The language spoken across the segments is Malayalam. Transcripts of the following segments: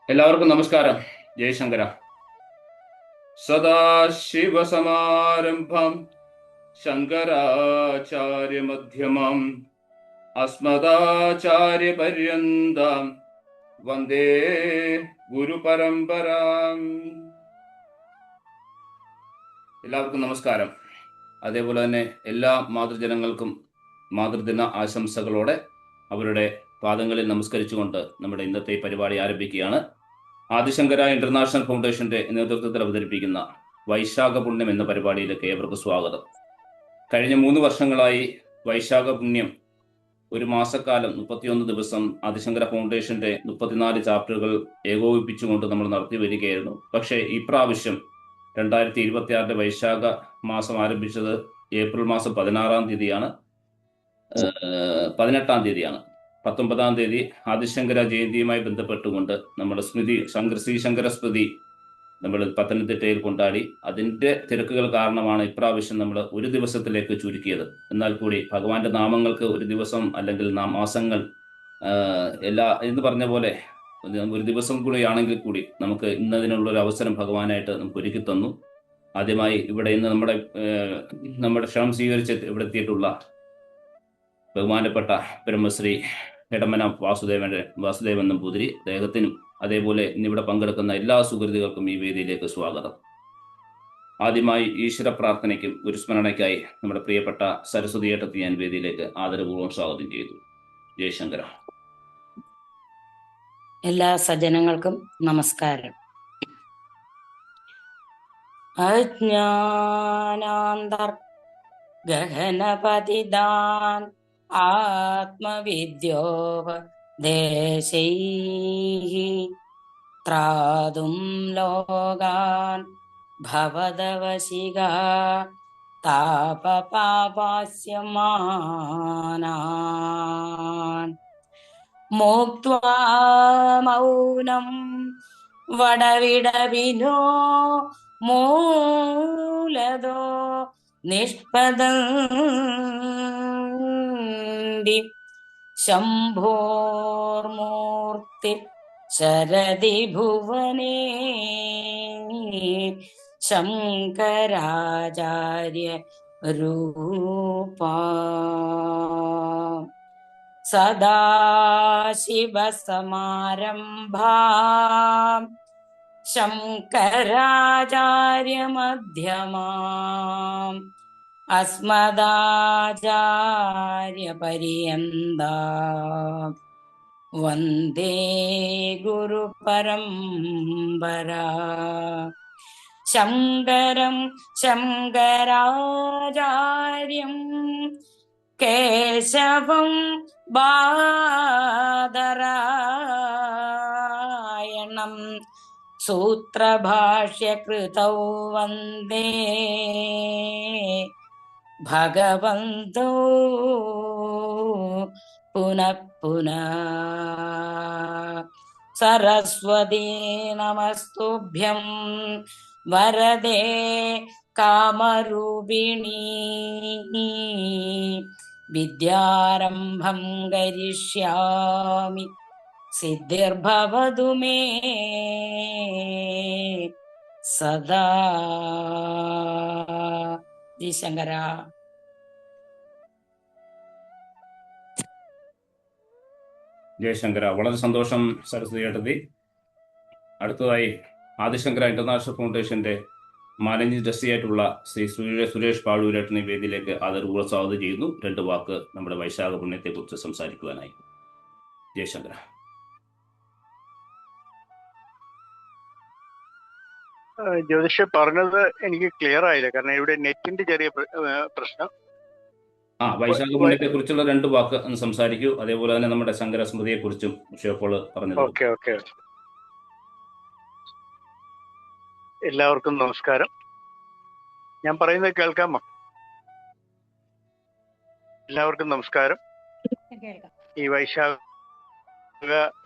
എല്ലാവർക്കും നമസ്കാരം. ജയശങ്കര. സദാശിവസമാരംഭം ശങ്കരാചാര്യമധ്യമം അസ്മദാചാര്യപര്യന്താം വന്ദേ ഗുരുപരമ്പരാം. എല്ലാവർക്കും നമസ്കാരം. അതേപോലെ തന്നെ എല്ലാ മാതൃജനങ്ങൾക്കും മാതൃദിന ആശംസകളോടെ അവരുടെ പാദങ്ങളിൽ നമസ്കരിച്ചുകൊണ്ട് നമ്മുടെ ഇന്നത്തെ പരിപാടി ആരംഭിക്കുകയാണ്. ആദിശങ്കര ഇന്റർനാഷണൽ ഫൗണ്ടേഷന്റെ നേതൃത്വത്തിൽ അവതരിപ്പിക്കുന്ന വൈശാഖ പുണ്യം എന്ന പരിപാടിയിലേക്ക് ഏവർക്കും സ്വാഗതം. കഴിഞ്ഞ 3 വർഷങ്ങളായി വൈശാഖ പുണ്യം ഒരു മാസക്കാലം 31 ദിവസം ആദിശങ്കര ഫൗണ്ടേഷന്റെ 34 ചാപ്റ്ററുകൾ ഏകോപിപ്പിച്ചുകൊണ്ട് നമ്മൾ നടത്തി വരികയായിരുന്നു. പക്ഷേ ഇപ്രാവശ്യം 2026 വൈശാഖ മാസം ആരംഭിച്ചത് ഏപ്രിൽ മാസം 16-ാം തീയതിയാണ്. 18-ാം തീയതിയാണ്. 19-ാം തീയതി ആദിശങ്കര ജയന്തിയുമായി ബന്ധപ്പെട്ടുകൊണ്ട് നമ്മുടെ ശ്രീശങ്കര സ്മൃതി നമ്മൾ പത്തനംതിട്ടയിൽ കൊണ്ടാടി. അതിൻ്റെ തിരക്കുകൾ കാരണമാണ് ഇപ്രാവശ്യം നമ്മൾ ഒരു ദിവസത്തിലേക്ക് ചുരുക്കിയത്. എന്നാൽ കൂടി ഭഗവാന്റെ നാമങ്ങൾക്ക് ഒരു ദിവസം അല്ലെങ്കിൽ മാസങ്ങൾ എന്ന് പറഞ്ഞ പോലെ ഒരു ദിവസം കൂടിയാണെങ്കിൽ കൂടി നമുക്ക് ഇന്നതിനുള്ളൊരു അവസരം ഭഗവാനായിട്ട് നമുക്ക് ഒരുക്കി തന്നു. ആദ്യമായി ഇവിടെ ഇന്ന് നമ്മുടെ ക്ഷണം സ്വീകരിച്ച് ഇവിടെ എത്തിയിട്ടുള്ള ബഹുമാനപ്പെട്ട ബ്രഹ്മശ്രീ എടമന വാസുദേവൻ നമ്പൂതിരി, അദ്ദേഹത്തിനും അതേപോലെ ഇന്നിവിടെ പങ്കെടുക്കുന്ന എല്ലാ സുഹൃത്തുക്കൾക്കും ഈ വേദിയിലേക്ക് സ്വാഗതം. ആദ്യമായി ഈശ്വര പ്രാർത്ഥനയ്ക്കും ഗുരുസ്മരണയ്ക്കായി നമ്മുടെ പ്രിയപ്പെട്ട സരസ്വതി ഏട്ടത്തി ഞാൻ വേദിയിലേക്ക് ആദരപൂർവ്വം സ്വാഗതം ചെയ്തു. ജയശങ്കര. എല്ലാ സജ്ജനങ്ങൾക്കും നമസ്കാരം. അജ്ഞാനാന്തർ ഗഹനപതിദാൻ ആത്മവിദ്യോപദേശൈഃ ത്രാതും ലോകാൻ ഭവദവശികാ താപപാപാസ്യമാനാൻ മോക്ത്വാ മൗനം വടവിടവിനോ മൂലദോ നിഷ്പദന്തി ശംഭോർമൂർത്തി ശരദി ഭുവനേ ശങ്കരാചാര്യ രൂപാ സദാശിവസമാരംഭാം ശങ്കരാചാര്യമധ്യമാം അസ്മദാചാര്യപര്യന്താം വന്ദേ ഗുരുപരമ്പരാ. ശങ്കരം ശങ്കരാചാര്യം കേശവം ബാദരായണം സൂത്രഭാഷ്യകൃതൗ വന്ദേ ഭഗവന്തോ പുനഃ പുനഃ. സരസ്വതീ നമസ്തുഭ്യം വരദേ കാമരൂപിണീ വിദ്യാരംഭം കരിഷ്യാമി സിദ്ധിർഭവതു മേ സദാ. ജയശങ്കര. ജയശങ്കര. വളരെ സന്തോഷം സരസ്വതി ഏട്ടത്തി. അടുത്തതായി ആദിശങ്കര ഇന്റർനാഷണൽ ഫൗണ്ടേഷന്റെ മാനേജിംഗ് ട്രസ്റ്റി ആയിട്ടുള്ള ശ്രീ സുരേഷ് പാഴൂരേട്ടനെ വേദിയിലേക്ക് ആദരപൂർവ്വം സ്വാഗതം ചെയ്യുന്നു. 2 വാക്ക് നമ്മുടെ വൈശാഖ പുണ്യത്തെ കുറിച്ച് സംസാരിക്കുവാനായി. ജയശങ്കര. ജ്യോതിഷ് പറഞ്ഞത് എനിക്ക് ക്ലിയർ ആയില്ല, കാരണം ഇവിടെ നെറ്റിന്റെ ചെറിയ പ്രശ്നം. വൈശാഖ പുണ്യത്തെ കുറിച്ചുള്ള 2 വാക്ക് ഒന്ന് സംസാരിക്കൂ. അതേപോലെ തന്നെ നമ്മുടെ ശങ്കര സ്മൃതിയെ കുറിച്ചും ഇപ്പോൾ പറഞ്ഞത്. ഓക്കെ. എല്ലാവർക്കും നമസ്കാരം. ഞാൻ പറയുന്നത് കേൾക്കാമോ? എല്ലാവർക്കും നമസ്കാരം. ഈ വൈശാഖ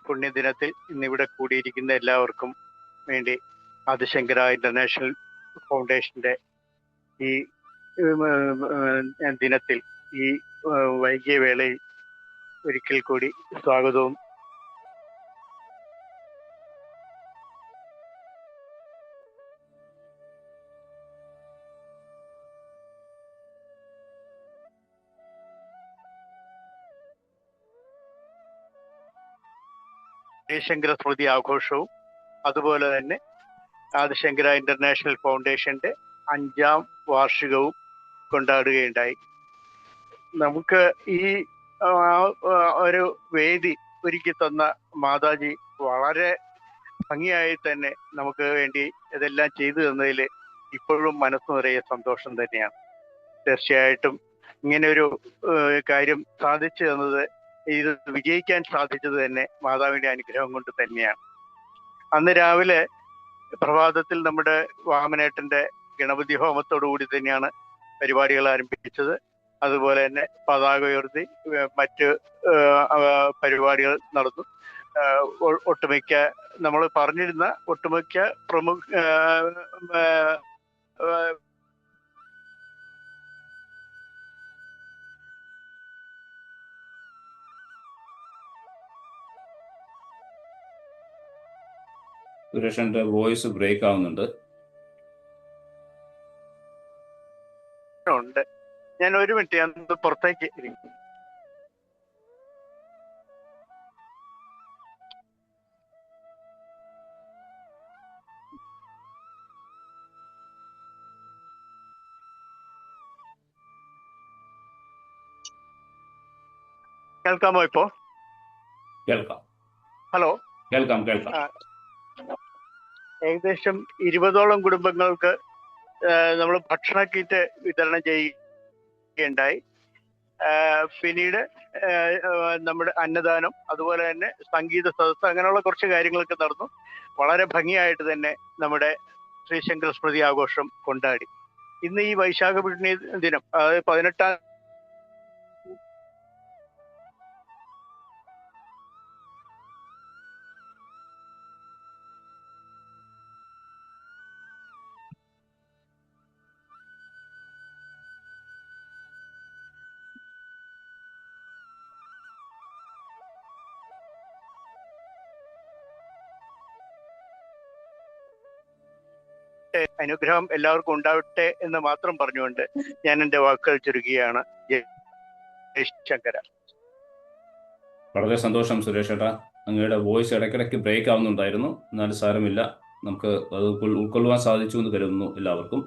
പുണ്യദിനത്തിൽ ഇന്നിവിടെ കൂടിയിരിക്കുന്ന എല്ലാവർക്കും വേണ്ടി ആദിശങ്കര ഇന്റർനാഷണൽ ഫൗണ്ടേഷന്റെ ഈ ദിനത്തിൽ ഈ വൈകിയ വേളയിൽ ഒരിക്കൽ കൂടി സ്വാഗതവും ശ്രീശങ്കര സ്മൃതി ആഘോഷവും അതുപോലെ തന്നെ ആദിശങ്കര ഇന്റർനാഷണൽ ഫൗണ്ടേഷന്റെ 5ാം വാർഷികവും കൊണ്ടാടുകയുണ്ടായി. നമുക്ക് ഈ ഒരു വേദി ഒരുക്കി തന്ന മാതാജി വളരെ ഭംഗിയായി തന്നെ നമുക്ക് വേണ്ടി ഇതെല്ലാം ചെയ്തു തന്നതിൽ ഇപ്പോഴും മനസ്സ് നിറയെ സന്തോഷം തന്നെയാണ്. തീർച്ചയായിട്ടും ഇങ്ങനെ ഒരു കാര്യം സാധിച്ചു തന്നത്, ഇത് വിജയിക്കാൻ സാധിച്ചത് തന്നെ മാതാവിന്റെ അനുഗ്രഹം കൊണ്ട് തന്നെയാണ്. അന്ന് രാവിലെ പ്രഭാതത്തിൽ നമ്മുടെ വാമനേട്ടന്റെ ഗണപതി ഹോമത്തോടു കൂടി തന്നെയാണ് പരിപാടികൾ ആരംഭിച്ചത്. അതുപോലെ തന്നെ പതാക ഉയർത്തി മറ്റ് പരിപാടികൾ നടന്നു. ഒട്ടുമിക്ക നമ്മൾ പറഞ്ഞിരുന്ന ഒട്ടുമിക്ക പ്രമുഖ സുരേഷന്റെ വോയിസ് ബ്രേക്ക് ആവുന്നുണ്ട്. ഉണ്ട്. ഞാൻ ഒരു മിനിറ്റ് ഞാൻ പുറത്തേക്ക് ഇരിക്കും. കേൾക്കാമോ ഇപ്പോ? കേൾക്കാം. ഹലോ, കേൾക്കാം. ഏകദേശം 20ഓളം കുടുംബങ്ങൾക്ക് നമ്മൾ ഭക്ഷണ കിറ്റ് വിതരണം ചെയ്യുകയുണ്ടായി. പിന്നീട് നമ്മുടെ അന്നദാനം, അതുപോലെ തന്നെ സംഗീത സദസ്സ്, അങ്ങനെയുള്ള കുറച്ച് കാര്യങ്ങളൊക്കെ നടന്നു. വളരെ ഭംഗിയായിട്ട് തന്നെ നമ്മുടെ ശ്രീശങ്കര സ്മൃതി ആഘോഷം കൊണ്ടാടി. ഇന്ന് ഈ വൈശാഖ പുണ്യ ദിനം, അതായത് 18ാം അനുഗ്രഹം എല്ലാവർക്കും ഉണ്ടാവട്ടെ എന്ന് മാത്രം പറഞ്ഞുകൊണ്ട് ഞാൻ എൻ്റെ വാക്കുകൾ ചുരുക്കുകയാണ്. ശങ്കര. വളരെ സന്തോഷം സുരേഷ് ഏട്ടാ. അങ്ങയുടെ വോയിസ് ഇടയ്ക്കിടയ്ക്ക് ബ്രേക്ക് ആവുന്നുണ്ടായിരുന്നു. എന്നാലും സാരമില്ല, നമുക്ക് അത് ഉൾക്കൊള്ളുവാൻ സാധിച്ചു എന്ന് കരുതുന്നു എല്ലാവർക്കും.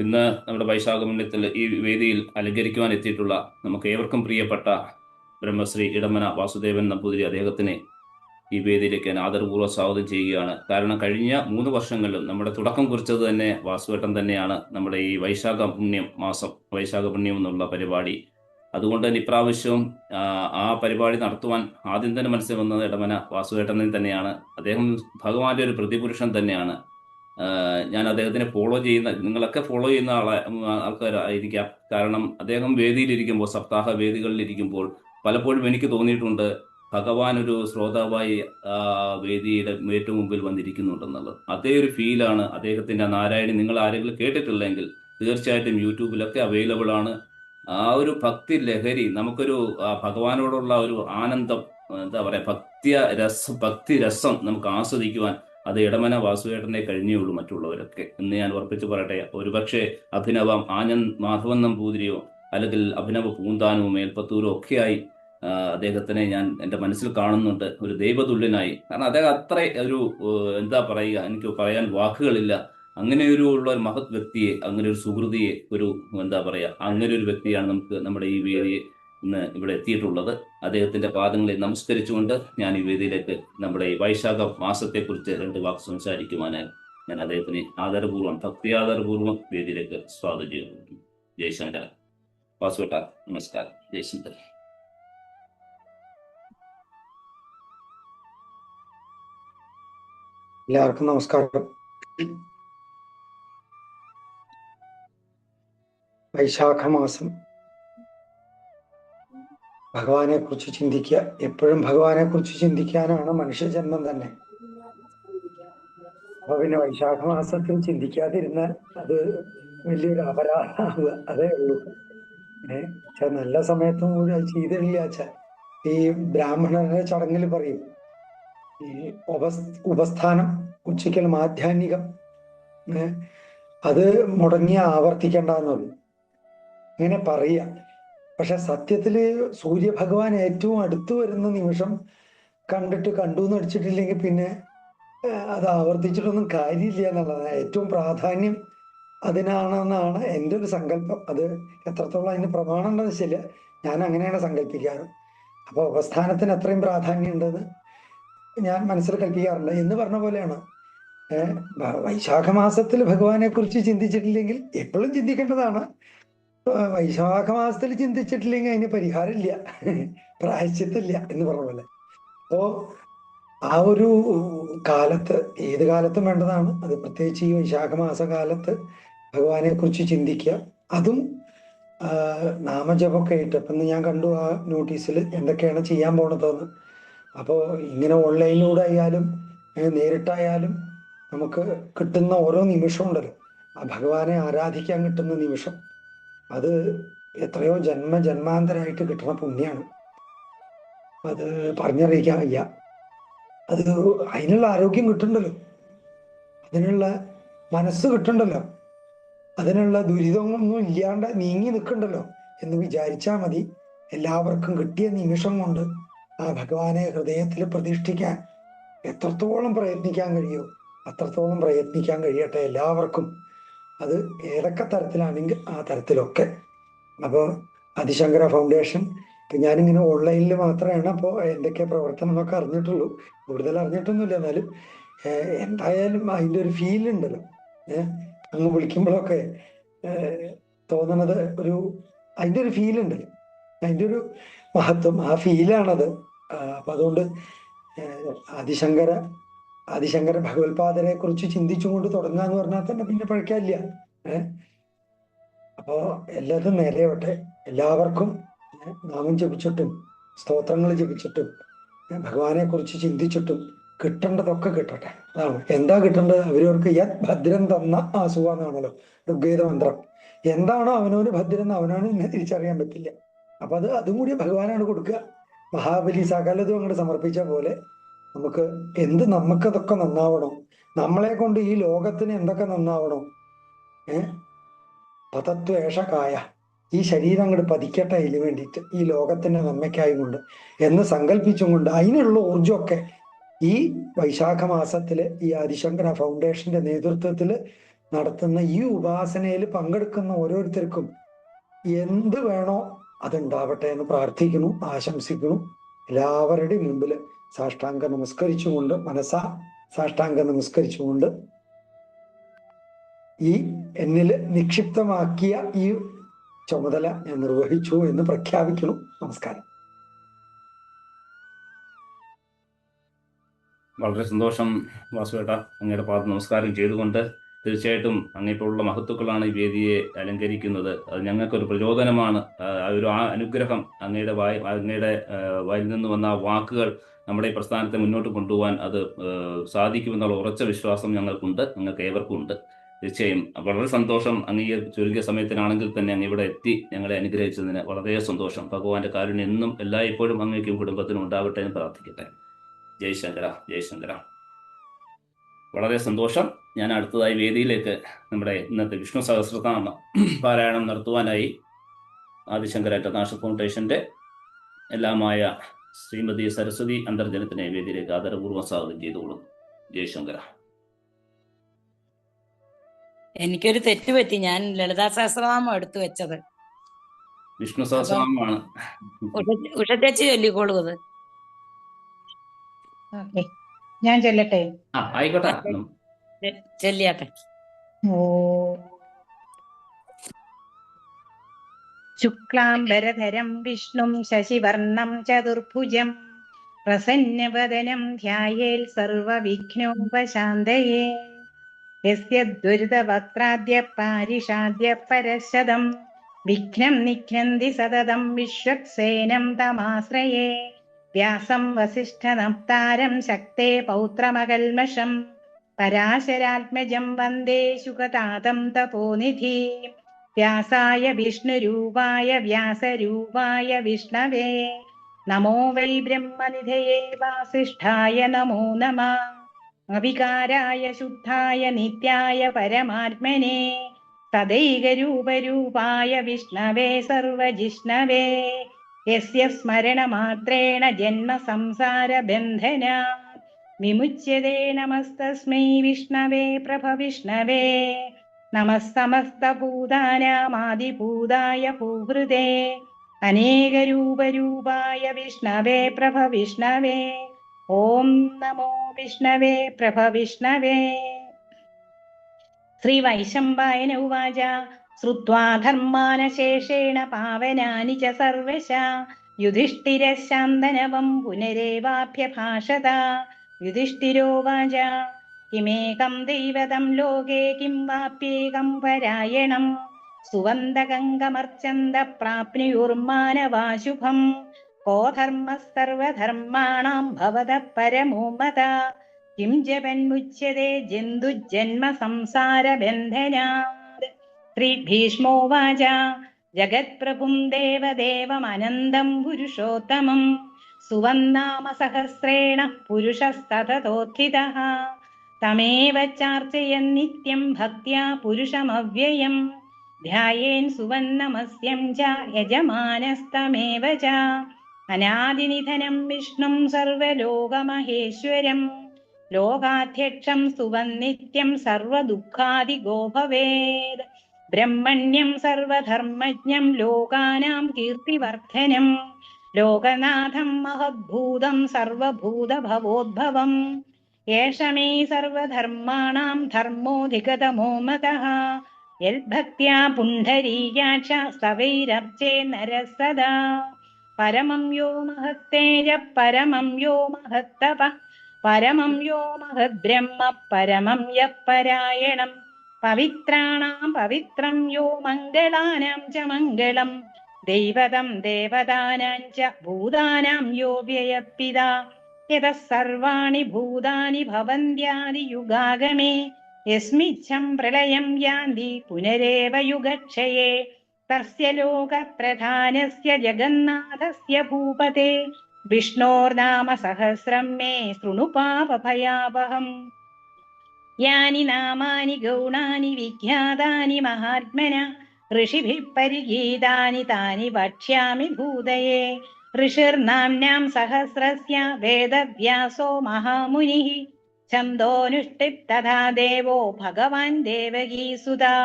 ഇന്ന് നമ്മുടെ വൈശാഖ പുണ്യത്തിൽ ഈ വേദിയിൽ അലങ്കരിക്കുവാൻ എത്തിയിട്ടുള്ള നമുക്ക് ഏവർക്കും പ്രിയപ്പെട്ട ബ്രഹ്മശ്രീ ഇടമന വാസുദേവൻ നമ്പൂതിരി, അദ്ദേഹത്തിനെ ഈ വേദിയിലേക്ക് ഞാൻ ആദരപൂർവ്വം സ്വാഗതം ചെയ്യുകയാണ്. കാരണം കഴിഞ്ഞ 3 വർഷങ്ങളിലും നമ്മുടെ തുടക്കം കുറിച്ചത് തന്നെ വാസുവേട്ടൻ തന്നെയാണ്. നമ്മുടെ ഈ വൈശാഖ പുണ്യം മാസം, വൈശാഖ പുണ്യം എന്നുള്ള പരിപാടി. അതുകൊണ്ട് തന്നെ ഇപ്രാവശ്യവും ആ പരിപാടി നടത്തുവാൻ ആദ്യം തന്നെ മനസ്സിൽ വന്നത് ഇടമന വാസുവേട്ടനിൽ തന്നെയാണ്. അദ്ദേഹം ഭഗവാന്റെ ഒരു പ്രതിപുരുഷൻ തന്നെയാണ്. ഞാൻ അദ്ദേഹത്തിനെ ഫോളോ ചെയ്യുന്ന, നിങ്ങളൊക്കെ ഫോളോ ചെയ്യുന്ന ആൾക്കാരായിരിക്കാം. കാരണം അദ്ദേഹം വേദിയിലിരിക്കുമ്പോൾ, സപ്താഹ വേദികളിലിരിക്കുമ്പോൾ പലപ്പോഴും എനിക്ക് തോന്നിയിട്ടുണ്ട് ഭഗവാൻ ഒരു ശ്രോതാവായി വേദിയുടെ ഏറ്റവും മുമ്പിൽ വന്നിരിക്കുന്നുണ്ടെന്നുള്ളത്. അതേ ഒരു ഫീലാണ് അദ്ദേഹത്തിന്റെ നാരായണി. നിങ്ങൾ ആരെങ്കിലും കേട്ടിട്ടില്ലെങ്കിൽ തീർച്ചയായിട്ടും യൂട്യൂബിലൊക്കെ അവൈലബിൾ ആണ്. ആ ഒരു ഭക്തി ലഹരി, നമുക്കൊരു ഭഗവാനോടുള്ള ഒരു ആനന്ദം, എന്താ പറയാ, ഭക്തി രസം നമുക്ക് ആസ്വദിക്കുവാൻ അത് ഇടമന വാസുവേട്ടനെ കഴിഞ്ഞേ ഉള്ളൂ മറ്റുള്ളവരൊക്കെ എന്ന് ഞാൻ ഉറപ്പിച്ച് പറയട്ടെ. ഒരുപക്ഷെ അഭിനവം മാധവൻ നമ്പൂതിരിയോ അല്ലെങ്കിൽ അഭിനവ പൂന്താനവും മേൽപ്പത്തൂരും ഒക്കെയായി അദ്ദേഹത്തിനെ ഞാൻ എൻ്റെ മനസ്സിൽ കാണുന്നുണ്ട്, ഒരു ദൈവതുല്യനായി. കാരണം അദ്ദേഹം അത്ര ഒരു എന്താ പറയുക, എനിക്ക് പറയാൻ വാക്കുകളില്ല. അങ്ങനെ ഒരു മഹത് വ്യക്തിയെ, അങ്ങനെ ഒരു സുഹൃതിയെ, ഒരു എന്താ പറയുക, അങ്ങനെ ഒരു വ്യക്തിയാണ് നമുക്ക് നമ്മുടെ ഈ വേദിയെ ഇന്ന് ഇവിടെ എത്തിയിട്ടുള്ളത്. അദ്ദേഹത്തിന്റെ പാദങ്ങളിൽ നമസ്കരിച്ചുകൊണ്ട് ഞാൻ ഈ വേദിയിലേക്ക് നമ്മുടെ ഈ വൈശാഖ മാസത്തെക്കുറിച്ച് 2 വാക്ക് സംസാരിക്കുവാനായി ഞാൻ അദ്ദേഹത്തിന് ആദരപൂർവ്വം, ഭക്തിയാദരപൂർവ്വം വേദിയിലേക്ക് സ്വാഗതം ചെയ്യുന്നു. ജയശങ്കര. വാസുവേട്ട നമസ്കാരം. ജയശങ്കർ. എല്ലാവർക്കും നമസ്കാരം. വൈശാഖ മാസം ഭഗവാനെ കുറിച്ച് ചിന്തിക്കുക. എപ്പോഴും ഭഗവാനെ കുറിച്ച് ചിന്തിക്കാനാണ് മനുഷ്യജന്മം തന്നെ. അപ്പൊ പിന്നെ വൈശാഖ മാസത്തിൽ ചിന്തിക്കാതിരുന്നാൽ അത് വലിയൊരു അപരാധമാവുക, അതേ ഉള്ളൂ. നല്ല സമയത്തും കൂടി അത് ചെയ്തില്ല. ഈ ബ്രാഹ്മണരുടെ ചടങ്ങിൽ പറയും, ഈ ഉപസ്ഥാനം, ഉച്ചയ്ക്കൽ മാധ്യാഹ്നികം, അത് മുടങ്ങി ആവർത്തിക്കേണ്ടെന്നുള്ളൂ, ഇങ്ങനെ പറയുക. പക്ഷെ സത്യത്തില് സൂര്യഭഗവാൻ ഏറ്റവും അടുത്തു വരുന്ന നിമിഷം കണ്ടു എന്ന് അടിച്ചിട്ടില്ലെങ്കിൽ പിന്നെ അത് ആവർത്തിച്ചിട്ടൊന്നും കാര്യമില്ല എന്നുള്ളതാണ്. ഏറ്റവും പ്രാധാന്യം അതിനാണെന്നാണ് എൻ്റെ ഒരു സങ്കല്പം. അത് എത്രത്തോളം അതിന് പ്രമാണം ഉണ്ടെന്ന് വെച്ചില്ല, ഞാൻ അങ്ങനെയാണ് സങ്കല്പിക്കാറ്. അപ്പോൾ അവസ്ഥാനത്തിന് അത്രയും പ്രാധാന്യം ഉണ്ടെന്ന് ഞാൻ മനസ്സിൽ കൽപ്പിക്കാറുണ്ട്. എന്ന് പറഞ്ഞ പോലെയാണ് വൈശാഖ മാസത്തിൽ ഭഗവാനെ കുറിച്ച് ചിന്തിച്ചിട്ടില്ലെങ്കിൽ എപ്പോഴും ചിന്തിക്കേണ്ടതാണ്. വൈശാഖ മാസത്തിൽ ചിന്തിച്ചിട്ടില്ലെങ്കിൽ അതിന് പരിഹാരമില്ല, പ്രായശ്ചിത്തില്ല എന്ന് പറഞ്ഞ പോലെ. അപ്പോ ആ ഒരു കാലത്ത്, ഏത് കാലത്തും വേണ്ടതാണ് അത്. പ്രത്യേകിച്ച് ഈ വൈശാഖ മാസകാലത്ത് ഭഗവാനെ കുറിച്ച് ചിന്തിക്കുക. അതും നാമജപമൊക്കെ ആയിട്ട്. അപ്പം ഞാൻ കണ്ടു ആ നോട്ടീസിൽ എന്തൊക്കെയാണ് ചെയ്യാൻ പോണതെന്ന്. അപ്പോൾ ഇങ്ങനെ ഓൺലൈനിലൂടെ ആയാലും നേരിട്ടായാലും നമുക്ക് കിട്ടുന്ന ഓരോ നിമിഷവും ഉണ്ടല്ലോ, ആ ഭഗവാനെ ആരാധിക്കാൻ കിട്ടുന്ന നിമിഷം, അത് എത്രയോ ജന്മാന്തരമായിട്ട് കിട്ടുന്ന പുണ്യാണ്. അത് പറഞ്ഞറിയിക്കാൻ വയ്യ. അത് അതിനുള്ള ആരോഗ്യം കിട്ടുന്നുണ്ടല്ലോ, അതിനുള്ള മനസ്സ് കിട്ടുന്നുണ്ടല്ലോ, അതിനുള്ള ദുരിതമൊന്നും ഇല്ലാണ്ട് നീങ്ങി നിൽക്കണ്ടല്ലോ എന്ന് വിചാരിച്ചാൽ മതി. എല്ലാവർക്കും കിട്ടിയ നിമിഷം കൊണ്ട് ആ ഭഗവാനെ ഹൃദയത്തിൽ പ്രതിഷ്ഠിക്കാൻ എത്രത്തോളം പ്രയത്നിക്കാൻ കഴിയുമോ അത്രത്തോളം പ്രയത്നിക്കാൻ കഴിയട്ടെ എല്ലാവർക്കും. അത് ഏതൊക്കെ തരത്തിലാണെങ്കിൽ ആ തരത്തിലൊക്കെ. അപ്പോൾ ആദിശങ്കര ഫൗണ്ടേഷൻ ഇപ്പം ഞാനിങ്ങനെ ഓൺലൈനിൽ മാത്രമാണ് അപ്പോൾ എന്തൊക്കെ പ്രവർത്തനം എന്നൊക്കെ അറിഞ്ഞിട്ടുള്ളൂ, കൂടുതൽ അറിഞ്ഞിട്ടൊന്നുമില്ല. എന്നാലും എന്തായാലും അതിൻ്റെ ഒരു ഫീൽ ഉണ്ടല്ലോ, അങ്ങ് വിളിക്കുമ്പോഴൊക്കെ തോന്നണത് അതിൻ്റെ ഒരു ഫീൽ ഉണ്ടല്ലോ, അതിൻ്റെ ഒരു മഹത്വം, ആ ഫീലാണത്. അപ്പം അതുകൊണ്ട് ആദിശങ്കര ഭഗവത്പാദരെ കുറിച്ച് ചിന്തിച്ചുകൊണ്ട് തുടങ്ങാന്ന് പറഞ്ഞാൽ തന്നെ പിന്നെ പഴക്കാനില്ല. അപ്പോ എല്ലാതും നേരെയാവട്ടെ. എല്ലാവർക്കും നാമം ജപിച്ചിട്ടും സ്തോത്രങ്ങൾ ജപിച്ചിട്ടും ഭഗവാനെ കുറിച്ച് ചിന്തിച്ചിട്ടും കിട്ടേണ്ടതൊക്കെ കിട്ടട്ടെ. അതാണ് എന്താ കിട്ടേണ്ടത്. അവരവർക്ക് യത് ഭദ്രം തന്ന ആസുവ എന്നാണല്ലോ ഋഗ്വേദ മന്ത്രം. എന്താണോ അവനവന് ഭദ്രം അവനാണ് ഇന്നെ തിരിച്ചറിയാൻ പറ്റില്ല. അപ്പൊ അതും കൂടി ഭഗവാനാണ് കൊടുക്കുക. മഹാബലി സകലതും അങ്ങോട്ട് സമർപ്പിച്ച പോലെ നമുക്ക് നമുക്കതൊക്കെ നന്നാവണം. നമ്മളെ കൊണ്ട് ഈ ലോകത്തിന് എന്തൊക്കെ നന്നാവണം. പതത്വേഷകായ, ഈ ശരീരം അങ്ങോട്ട് പതിക്കട്ടെ ഇതിന് വേണ്ടിയിട്ട്, ഈ ലോകത്തിന്റെ നന്മയ്ക്കായി കൊണ്ട് എന്ന് സങ്കല്പിച്ചും കൊണ്ട് അതിനുള്ള ഊർജമൊക്കെ ഈ വൈശാഖ മാസത്തില് ഈ ആദിശങ്കര ഫൗണ്ടേഷന്റെ നേതൃത്വത്തിൽ നടത്തുന്ന ഈ ഉപാസനയിൽ പങ്കെടുക്കുന്ന ഓരോരുത്തർക്കും എന്ത് വേണോ അതുണ്ടാവട്ടെ എന്ന് പ്രാർത്ഥിക്കുന്നു, ആശംസിക്കുന്നു. എല്ലാവരുടെയും മുമ്പിൽ സാഷ്ടാംഗം നമസ്കരിച്ചുകൊണ്ട്, മനസ്സാ സാഷ്ടാംഗം നമസ്കരിച്ചുകൊണ്ട് ഈ എന്നിൽ നിക്ഷിപ്തമാക്കിയ ഈ ചുമതല ഞാൻ നിർവഹിച്ചു എന്ന് പ്രഖ്യാപിക്കുന്നു. നമസ്കാരം. വളരെ സന്തോഷം വാസുവേട്ട, അങ്ങയുടെ പാദ നമസ്കാരം ചെയ്തുകൊണ്ട്. തീർച്ചയായിട്ടും അങ്ങേപ്പോലുള്ള മഹത്തുക്കളാണ് ഈ വേദിയെ അലങ്കരിക്കുന്നത്. അത് ഞങ്ങൾക്കൊരു പ്രചോദനമാണ്. ഒരു അനുഗ്രഹം അങ്ങയുടെ വായിൽ നിന്ന് വന്ന വാക്കുകൾ നമ്മുടെ ഈ പ്രസ്ഥാനത്തെ മുന്നോട്ട് കൊണ്ടുപോകാൻ അത് സാധിക്കുമെന്നുള്ള ഉറച്ച വിശ്വാസം ഞങ്ങൾക്കുണ്ട്, ഞങ്ങൾക്ക് ഏവർക്കും ഉണ്ട്. തീർച്ചയായും വളരെ സന്തോഷം. അങ്ങ് ഈ ചുരുങ്ങിയ സമയത്തിനാണെങ്കിൽ തന്നെ അങ്ങ് ഇവിടെ എത്തി ഞങ്ങളെ അനുഗ്രഹിച്ചതിന് വളരെ സന്തോഷം. ഭഗവാന്റെ കാരുണ്യം എന്നും എല്ലായ്പ്പോഴും അങ്ങേക്കും കുടുംബത്തിനും ഉണ്ടാവട്ടെ എന്ന് പ്രാർത്ഥിക്കട്ടെ. ജയശങ്കര, ജയശങ്കര. വളരെ സന്തോഷം. ഞാൻ അടുത്തതായി വേദിയിലേക്ക് നമ്മുടെ ഇന്നത്തെ വിഷ്ണു സഹസ്രനാമ പാരായണം നടത്തുവാനായി ആദിശങ്കര ഇന്റർനാഷണൽ ഫൗണ്ടേഷന്റെ എല്ലാമായ ശ്രീമതി സരസ്വതി അന്തർജനത്തിനെ വേദിയിലേക്ക് ആദരപൂർവ്വം സ്വാഗതം ചെയ്തുകൊള്ളുന്നു. ജയശങ്കര. എനിക്കൊരു തെറ്റ് പറ്റി. ഞാൻ ലളിതാ സഹസ്രനാമം എടുത്തു വെച്ചത്. വിഷ്ണു സഹസ്രനാമമാണ്. ഉഷത്തേച്ചി ചൊല്ലിക്കോളൂ അത്. ഞാൻ ചൊല്ലട്ടെ? ആയിക്കോട്ടെ, ചെല്ലിയാട്ടെ. ശുക്ലാംബരധരം വിഷ്ണും ശശിവർണം ചതുർഭുജം പ്രസന്നവദനം ധ്യായേൽ സർവവിഘ്നോപശാന്തയേ. യസ്യ ദുരിതവക്ത്രാദ്യ പാരിഷാദ്യ പരശതം വിഘ്നം നിഘ്നന്തി സതതം വിശ്വക്സേനം തമാശ്രയേ. വ്യാസം വസിഷ്ഠനപ്താരം ശക്തേ പൗത്രമകൽമഷം പരാശരാത്മജം വന്ദേ ശുകതാതം തപോനിധി. വ്യാസായ വിഷ്ണുരൂപായ വ്യാസരൂപായ വിഷ്ണവേ നമോ വൈ ബ്രഹ്മനിധയേ വാസിഷ്ഠായ നമോ നമഃ. അവികാരായ ശുദ്ധായ നിത്യായ പരമാത്മനെ തദൈകരൂപരൂപായ വിഷ്ണവേ സർവജിഷ്ണവേ യസ്യ സ്മരണമാത്രേണ ജന്മ സംസാര ബന്ധനാത് വിമുച്യതേ. നമസ്തസ്മൈ വിഷ്ണവേ പ്രഭവിഷ്ണവേ. നമഃ സമസ്തഭൂതാനാമാദിഭൂതായ ഭൂഹൃദേ അനേകരൂപരൂപായ വിഷ്ണവേ പ്രഭവിഷ്ണവേ. ഓം നമോ വിഷ്ണവേ പ്രഭവിഷ്ണവേ. ശ്രീ വൈശമ്പായന ഉവാച ശ്രുത്വാ ധർമാനശേഷേണ പാവനാനി ച സർവശ യുധിഷ്ഠിരശാന്തനവം പുനരേവാഭ്യഭാഷത. യുധിഷ്ഠിരോവാച കിമേകം ദൈവതം ലോകേ കിം വാപ്യേകം പരായണം സുവന്തകങ്കമർച്ചന്ത പ്രാപ്നുയുർമാനവാശുഭം. കോ ധർമ്മഃ സർവധർമാണാം ഭവതഃ പരമോ മതഃ കിം ജപന്മുച്യതേ ജന്തുജന്മ സംസാര ബന്ധനാത്. ശ്രീ ഭീഷ്മോവാച ജഗത്പ്രഭും ദേവദേവമനന്തം പുരുഷോത്തമം സുവന്നാമ സഹസ്രേണ പുരുഷസ്തതതോത്ഥിതഃ. തമേവ ചാർച്ചയൻ നിത്യം ഭക്ത്യാ പുരുഷമവ്യയം ധ്യായേൻ സുവന്നമസ്യം ച യജമാനസ്തമേവ ച. അനാദിനിധനം വിഷ്ണും സർവലോകമഹേശ്വരം ലോകാധ്യക്ഷം സുവന്നിത്യം സർവദുഃഖാദിഗോ ഭവേത്. ബ്രഹ്മണ്യം സർവധർമ്മജ്ഞം ലോകാനാം കീർത്തിവർദ്ധനം ലോകനാഥം മഹദ്ഭൂതം സർവഭൂതഭവോദ്ഭവം. ഏഷ മേ സർവധർമാണാം ധർമ്മോധികതമോ മതഃ യൽഭക്ത്യാ പുണ്ഡരീകാക്ഷ സവൈരർച്ചേ നരഃ സദാ. പരമം യോ മഹത്തേജ പരമം യോ മഹത്തപഃ പരമം യോ മഹദ്ബ്രഹ്മ പരമം യഃ പരായണം പവിത്രാണാം പവിത്രം യോ മംഗളാനാം ച മംഗളം ദൈവതം ദേവതാനാം ച ഭൂതാനാം യോ വ്യയഃപിതാ. യതഃ സർവാണി ഭൂതാനി ഭവന്ത്യാദിയുഗാഗമേ യസ്മിച്ഛം പ്രളയം യാന്തി പുനരേവ യുഗക്ഷയേ. തസ്യ ലോകപ്രധാനസ്യ ജഗന്നാഥസ്യ ഭൂപതേ വിഷ്ണോർനാമ സഹസ്രം മേ ശൃണു പാപഭയാപഹം. യാനി നാമാനി ഗൗണാനി വിഖ്യാതാനി മഹാത്മന ഋഷിഭിഃ പരിഗീതാനി താനി വക്ഷ്യാമി ഭൂതയേ. ഋഷിർനാമ്നാം സഹസ്രസ്യ വേദവ്യാസോ മഹാമുനിഃ ഛന്ദോനുഷ്ഠിപ് തഥാ ദേവോ ഭഗവാൻ ദേവകീസുതാ.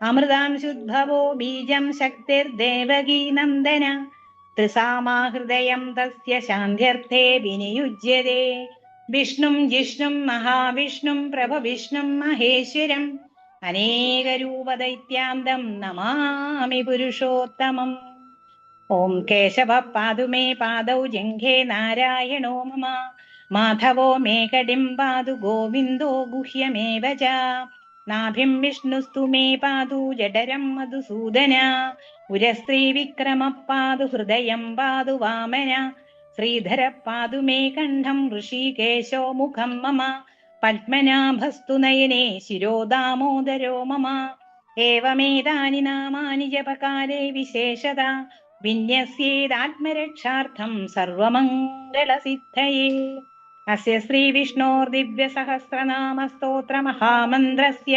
അമൃതാംശുദ്ഭവോ ബീജം ശക്തിർദേവകീ നന്ദന ത്രിസാമാഹൃദയം തസ്യ ശാന്ത്യർത്ഥേ വിനിയുജ്യതേ. വിഷ്ണും ജിഷ്ണും മഹാവിഷ്ണും പ്രഭവിഷ്ണും മഹേശ്വരം അനേകരൂപദൈത്യാന്തം നമാമി പുരുഷോത്തമം. ഓം കേശവ പാതു മേ പാദൗ ജംഘേ നാരായണോ മമ മാധവോ മേ കടിം പാതു ഗോവിന്ദോ ഗുഹ്യമേവ ച. നാഭിം വിഷ്ണുസ്തു മേ പാതു ജഠരം മധുസൂദന ഉരസ്ത്രീ വിക്രമ പാതു ഹൃദയം പാതു വാമന. ശ്രീധര പാതു മേ കണ്ഠം ഋഷികേശോ മുഖം മമ പത്മനാഭസ്തു നയനേ ശിരോ ദാമോദരോ മമ. ഏവമേതാനി നാമാനി ജപകാലേ വിശേഷത വിന്യസ്യേതാത്മരക്ഷാർത്ഥം സർവമംഗളസിദ്ധയേ. അസ്യ ശ്രീവിഷ്ണോർദിവ്യസഹസ്രനാമസ്തോത്രമഹാമന്ത്രസ്യ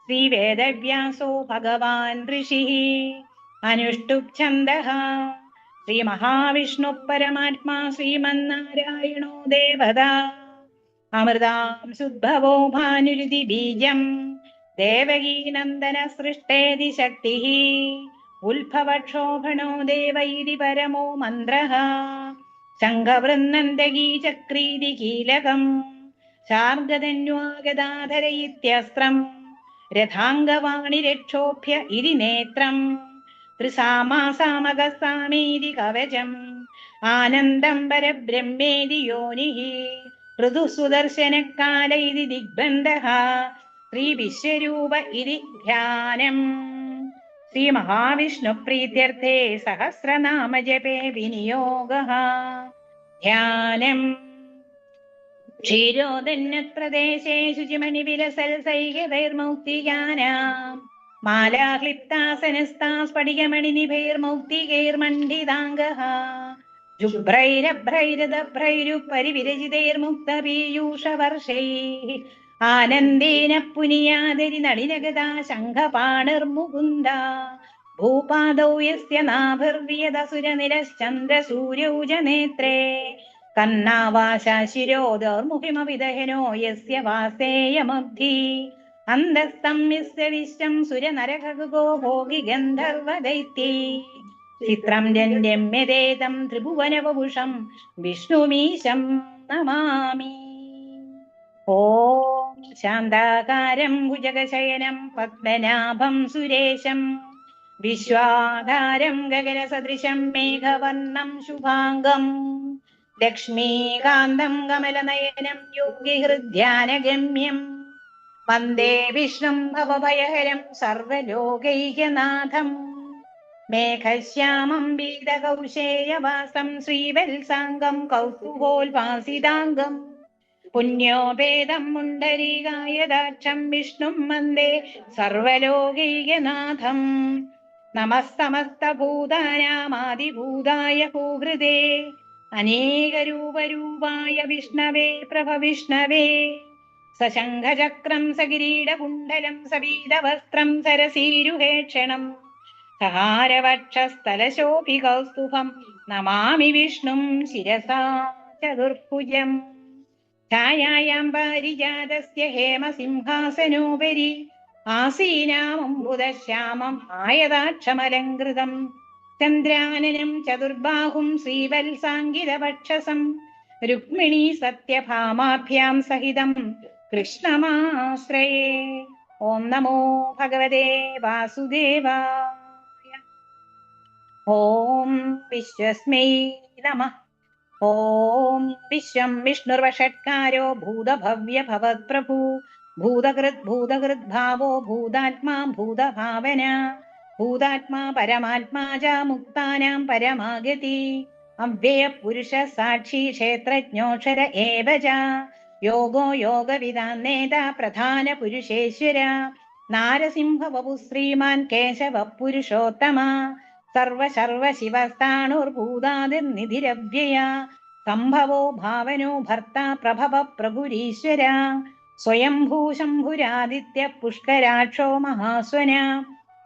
ശ്രീവേദവ്യാസോ ഭഗവാൻ ഋഷിഃ അനുഷ്ടുപ് ഛന്ദഃ. ശ്രീമഹാവിഷ്ണു പരമാത്മാ ശ്രീമന്നാരായണോ ദേവതാ. അമൃതാംശുദ്ഭവോ ഭാനുരിതി ബീജം ദേവകീനന്ദന സൃഷ്ടേതി ശക്തിഃ. ഉത്ഭവക്ഷോഭണോ ദേവ ഇതി പരമോ മന്ത്രഃ. ശംഖവൃന്ദന്തകീ ചക്രീതി കീലകം ശാർഗധന്വാഗദാധര ഇത്യസ്ത്രം രഥാംഗവാണി രക്ഷോഭ്യ ഇതി നേത്രം. ത്രിസാമാസാമകസാമേതി കവചം ആനന്ദം പരബ്രഹ്മേതി യോനിഃ. ഋതുസുദർശനകാല ഇതി ദിഗ്ബന്ധഃ. ശ്രീ വിശ്വരൂപ ഇതി ധ്യാനം. ശ്രീ മഹാവിഷ്ണു പ്രീത്യർത്ഥേ സഹസ്രനാമ ജപേ വിനിയോഗഃ. ധ്യാനം. ക്ഷീരോദന്യപ്രദേശേ ശുചിമണി വിലസൽ സൈകതൈർമൗക്തികാനാം മാലാക്ലിപ്താസനസ്ഥാ സ്ഫടികമണിനിഭൈർമൗക്തികൈർമണ്ഡിതാംഗഃ. ശുഭ്രൈരഭ്രൈരതഭ്രൈരുപരിവിരജിതൈർമുക്തപീയൂഷവർഷൈः ആനന്ദേന പുനിയാദരി നളിനഗദാ ശംഖപാണിർമുകുന്ദ. ഭൂപാദൗ യസ്യ നാഭിർവിയദസുരനിരശ്ചന്ദ്രസൂര്യൗ ച നേത്രേ കർണാവാശിരോദർമുഖിമവിദഹനോ യസ്യ വാസേയമബ്ധി അന്തസ്തം യസ്യ വിശ്വം സുരനരഖഗോ ഭോഗി ഗന്ധർവദൈത്യൈ ചിത്രം രമ്യതേതം ത്രിഭുവനവപുഷം വിഷ്ണുമീശം നമാമി. ഓം ശാന്താകാരം ഭുജഗശയനം പത്മനാഭം സുരേശം വിശ്വാധാരം ഗഗനസദൃശം മേഘവർണം ശുഭാംഗം ലക്ഷ്മീകാന്തം കമലനയനം യോഗിഹൃദ്ധ്യാനഗമ്യം വന്ദേ വിഷ്ണും ഭവഭയഹരം സർവലോകൈകനാഥം മേഘശ്യാമം പീതകൗശേയവാസം ശ്രീവത്സാംഗം കൗസ്തുഭോൽഭാസിതാംഗം പുണ്യോപേതം മുണ്ഡരീകായദാക്ഷം വിഷ്ണും വന്ദേ സർവലോകൈകനാഥം നമസ്തമസ്തഭൂതാനാമാദിഭൂതായ ഭൂഹൃദേ അനേകരൂപരൂപായ വിഷ്ണവേ പ്രഭവിഷ്ണവേ സശംഖചക്രം സകിരീടകുണ്ഡലം സപീതവസ്ത്രം സരസീരുഹേക്ഷണം സഹാരവക്ഷസ്ഥലശോഭി കൗസ്തുഭം നമാമി വിഷ്ണും ശിരസാ ചതുർഭുജം ഛായായാം പാരിജാതസ്യ ഹേമസിംഹാസനോപരി ആസീനാമംബുദശ്യാമം ആയതാക്ഷമലങ്കൃതം ചന്ദ്രാനനം ചതുർബാഹും ശ്രീവത്സാംഗിതവക്ഷസം രുക്മിണീ സത്യഭാമാഭ്യാം സഹിതം കൃഷ്ണമാശ്രയേ. ഓം നമോ ഭഗവതേ വാസുദേവായ. ഓം വിശ്വസ്മൈ നമഃ. ഓം വിശ്വം വിഷ്ണുർവഷട്കാരോ ഭൂതഭവ്യ ഭവത്പ്രഭു ഭൂതകൃത് ഭൂതകൃത് ഭാവോ ഭൂതാത്മാ ഭൂതഭാവന ഭൂതാത്മാ പരമാത്മാ ച മുക്താനാം പരമാഗതി അവ്യയ പുരുഷ സാക്ഷി ക്ഷേത്രജ്ഞോക്ഷര ഏവ ച യോഗോ യോഗവിദാം നേതാ പ്രധാന പുരുഷേശ്വര നാരസിംഹ വപു ശ്രീമാൻ കേശവ പുരുഷോത്തമ സർവശർവ ശിവസ്ഥാണുർഭൂതാതിർനിധിരവ്യയ സംഭവോ ഭാവനോ ഭർത്ത പ്രഭവ പ്രഭുരീശ്വര സ്വയംഭൂ ശംഭുരാദിത്യ പുഷ്കരാക്ഷോ മഹാസ്വന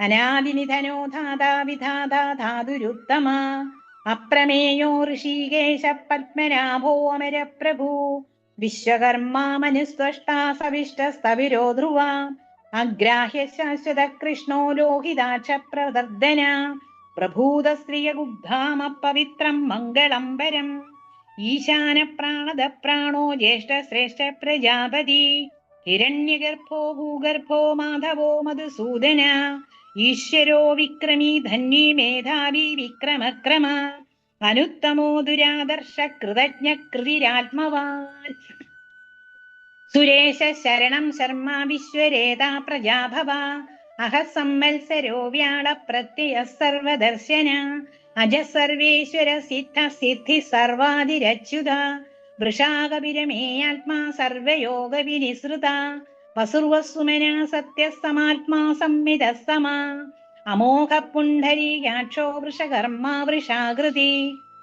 അനാദിനിധനോ ധാതാ വിധാതാ ധാതുരുത്തമ അപ്രമേയോ ഋഷികേശ പത്മനാഭോ അമരപ്രഭു വിശ്വകർമാ മനുസ്ത്വഷ്ടാ സവിഷ്ടസ്തവിരോ ധ്രുവ അഗ്രാഹ്യ ശാശ്വത കൃഷ്ണോ ലോഹിതാക്ഷ പ്രദർദന പ്രഭൂതശ്രിയഗുബ്ധാമ പവിത്രം മംഗളംബരം ഈശാന പ്രാണദ പ്രാണോ ജ്യേഷ്ഠ ശ്രേഷ്ഠ പ്രജാപതി ഹിരണ്യഗർഭോ ഭൂഗർഭോ മാധവോ മധുസൂദന ഈശ്വരോ വിക്രമീ ധന്വീ മേധാവി വിക്രമക്രമ അനുത്തമോ ദുരാദർശ കൃതജ്ഞ കൃതിരാത്മവാൻ സുരേശ ശരണം ശർമ്മ വിശ്വരേതാ പ്രജാഭവ അഹ സംവത്സരോ വ്യാള പ്രത്യയ സർവദർശന അജ സർവേശ്വര സിദ്ധ സിദ്ധി സർവാതിരച്യുത വൃഷാകപിരമേയാത്മാ സർവയോഗ വിനിസൃത വസുർവസുമന സത്യസമാത്മാ സംവിത സമ അമോഘ പുണ്ഡരീകാക്ഷോ വൃഷകർമാ വൃഷാകൃതി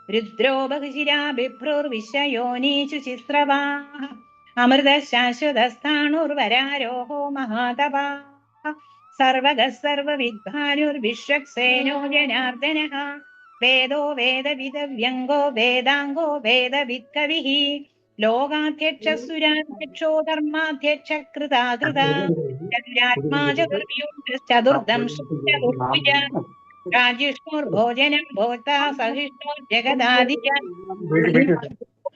രുദ്രോ ബഹുശിരാ ബിഭ്രുർവിശ്വയോനീഷു ചിസ്രവാ അമൃത ശാശ്വതസ്ഥാണുർവരാരോഹോ മഹാതപാ സർവഗ സർവവിദ്വാനുർവിശ്വക്സേനോ ജനാർദ്ദനഃ വേദോ വേദവിദവ്യംഗോ വേദാംഗോ വേദവിത്കവിഃ ലോകാധ്യക്ഷസുരാധ്യക്ഷോ ധർമാധ്യക്ഷ കൃതാകൃത ചതുരാത്മാ ചതുർദംശതുർഭുജ രാജിഷ്ണുർഭോജനം ഭോക്താ സഹിഷ്ണു ജഗദാദിജ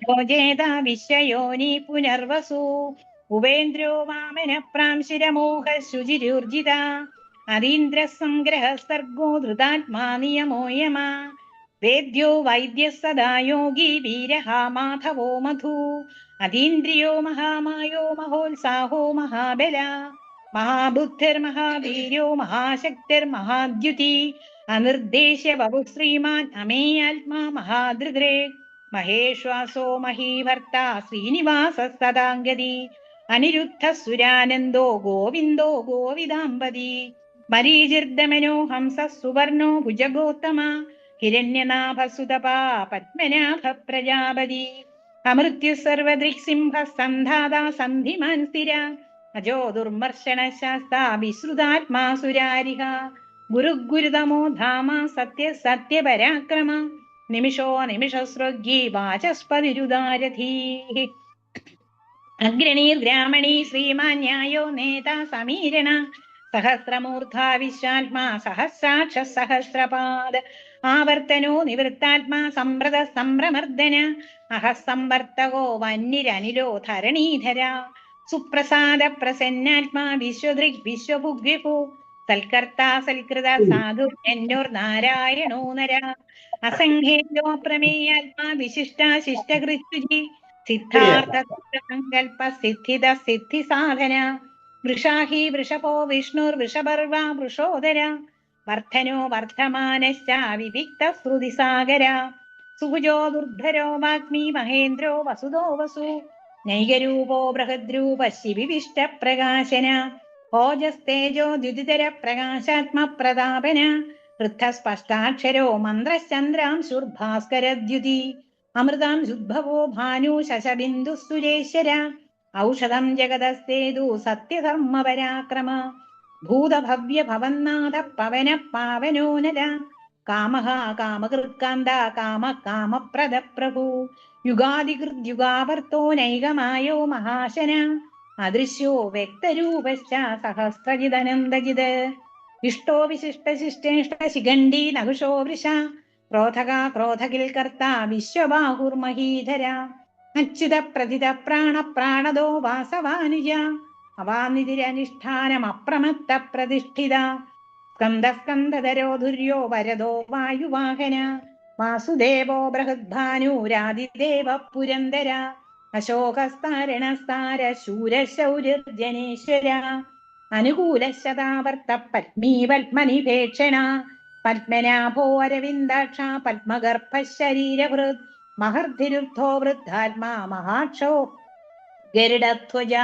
ഭോജേത വിശ്വയോനി പുനർവസു ഉപേന്ദ്രോ വാമന പ്രാംശിരമോഹ ശുചിരൂർജിത അതീന്ദ്ര സംഗ്രഹ സർഗോ ധൃതാത്മാ നിയമോ യമ വേദ്യോ വൈദ്യ സദാ യോഗി വീരഃ മാധവോ മധു അതീന്ദ്രിയോ മഹാമായോ മഹോത്സാഹോ മഹാബല മഹാബുദ്ധിർമഹാവീര്യോ മഹാശക്തിർമഹാദ്യുതി അനിർദ്ദേശ്യ ബഹു ശ്രീമാൻ അമേയാത്മാ മഹാദൃഗ്രേ മഹേശ്വാസോ മഹീഭർത്ത ശ്രീനിവാസ സദാംഗതി അനിരുദ്ധ സുരാനന്ദോ ഗോവിന്ദോ ഗോവിദാംബതി മരീചിർദമനോ ഹംസ സുവർണോ ഭുജഗോത്തമ ഹിരണ്യനാഭസുതപാ പത്മനാഭ പ്രജാപതി അമൃത്യു സർവദൃക്സിംഹ സന്ധാതാ സന്ധിമാൻ സ്ഥിര അജോ ദുർമർശന ശാസ്താ വിശ്രുതാത്മാ സുരാരിഹ ഗുരുഗുരുതമോ ധാമ സത്യ സത്യപരാക്രമ നിമിഷോ നിമിഷസൃഗ്യേ വാചസ്പതിരുദാരധീ അഗ്രണീർഗ്രാമണീ ശ്രീമാൻ ന്യായോ നേതാ സമീരണ സഹസ്രമൂർധാ വിശ്വാത്മാ സഹസ്രാക്ഷ സഹസ്രപാദ ആവർത്തനോ നിവൃത്താത്മാ സംവൃത സംഭ്രമർദ്ദന അഹസംവർത്തകോ വന്യരനിലോ ധരണീധര സുപ്രസാദ പ്രസന്നാത്മാ വിശ്വദൃക് വിശ്വഭുഗ്വിഭു സൽക്കർത്താ സൽകൃത സാധു നാരായണോ നര അസംഖ്യേയോ പ്രമേയാത്മാ വിശിഷ്ട ശിഷ്ടകൃത്യുജി സിദ്ധാർത്ഥ സങ്കൽപ്പ സിദ്ധിത സിദ്ധി സാധന വൃഷാഹി വൃഷഭോ വിഷ്ണുർ വൃഷഭർവ വൃഷോദര വർദ്ധനോ വർദ്ധമാനശ്ച വിവിക്ത ശ്രുതിസാഗര സുഭുജോ ദുർധരോ വാഗ്മി മഹേന്ദ്രോ വസുദോ വസു നൈകരൂപോ ബൃഹദ്രൂപ ശിവിവിഷ്ട പ്രകാശന ഓജസ്തേജോ ദ്യുതിതര പ്രകാശാത്മ പ്രതാപന വൃദ്ധസ്പഷ്ടാക്ഷരോ മന്ത്രശ്ചന്ദ്രാംശുർഭാസ്കരദ്യുതി അമൃതാം ശുദ്ഭവോ ഭാനു ശശബിന്ദു സുരേശ്വര ഔഷധം ജഗതസ്തേതു സത്യധർമ്മപരാക്രമ ഭൂതഭവ്യ ഭവന്നാഥ പവന പാവനോനര കാമഃ കാമകൃത്കാന്ത കാമ കാമപ്രദ പ്രഭു യുഗാദികൃദ്യുഗാവർത്തോ നൈകമായോ മഹാശന അദൃശ്യോ വ്യക്തരൂപശ്ച സഹസ്രജിതനന്ദജിത് ഇഷ്ടോ വിശിഷ്ടശിഷ്ടേഷ്ട ശിഖണ്ഡി നകുശോ വൃഷ ക്രോധക ക്രോധകിൽകർത്ത വിശ്വബാഹുർമഹീധര അച്യുത പ്രതിത പ്രാണ പ്രാണദോ വാസവാനുജ അവാനിതിരനുഷ്ഠാനമപ്രമത്ത പ്രതിഷ്ഠിത സ്കന്ദസ്കന്ധരോ ധുര്യോ വരദോ വായുവാഹന വാസുദേവോ ബൃഹദ്ഭാനുരാതിദേവ പുരന്ദര അശോകസ്താരണസ്താര ശൂരശൗര്യർജനേശ്വര അനുകൂല ശതാവർത്ത പത്മീ പത്മനിഭേക്ഷണ പത്മനാഭോ അരവിന്ദാക്ഷ പത്മഗർഭ ശരീരഭൃത് മഹർധിരുദ്ധോ വൃദ്ധാത്മാ മഹാക്ഷോ ഗരുഡധ്വജ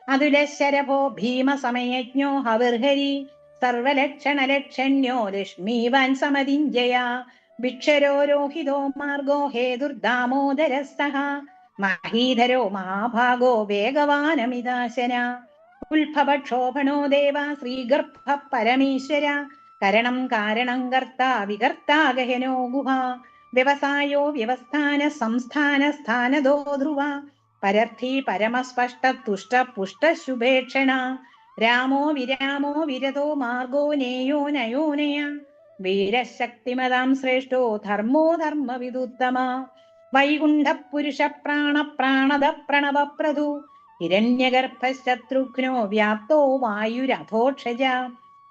അതുലശരഭോ ഭീമസമയജ്ഞോ ഹവിർഹരി സർവലക്ഷണലക്ഷണ്യോ ലക്ഷ്മീവാൻ സമതിഞ്ജയ ഭിക്ഷരോ രോഹിതോ മാർഗോ ഹേതുർദാമോദരസ്തഃ മഹീധരോ മഹാഭാഗോ വേഗവാനമിതാശന ഉത്ഭവക്ഷോഭണോ ദേവ ശ്രീഗർഭ പരമേശ്വര കരണം കാരണം കർത്ത വികർത്താ ഗഹനോ ഗുഹ വ്യവസായോ വ്യവസ്ഥാന സംസ്ഥാന സ്ഥാനദോ ധ്രുവ പരർത്ഥി പരമസ്പഷ്ട തുഷ്ട പുഷ്ട ശുഭേക്ഷണ രാമോ വിരാമോ വിരതോ മാർഗോ നേയോ നയോനയ വീരശക്തിമതാം ശ്രേഷ്ഠോ ധർമ്മോ ധർമ്മവിദുത്തമ വൈകുണ്ഠ പുരുഷ പ്രാണ പ്രാണദ പ്രണവ പ്രധു ഹിരണ്യഗർഭശത്രുഘ്നോ വ്യാപ്തോ വായുരഥോക്ഷജ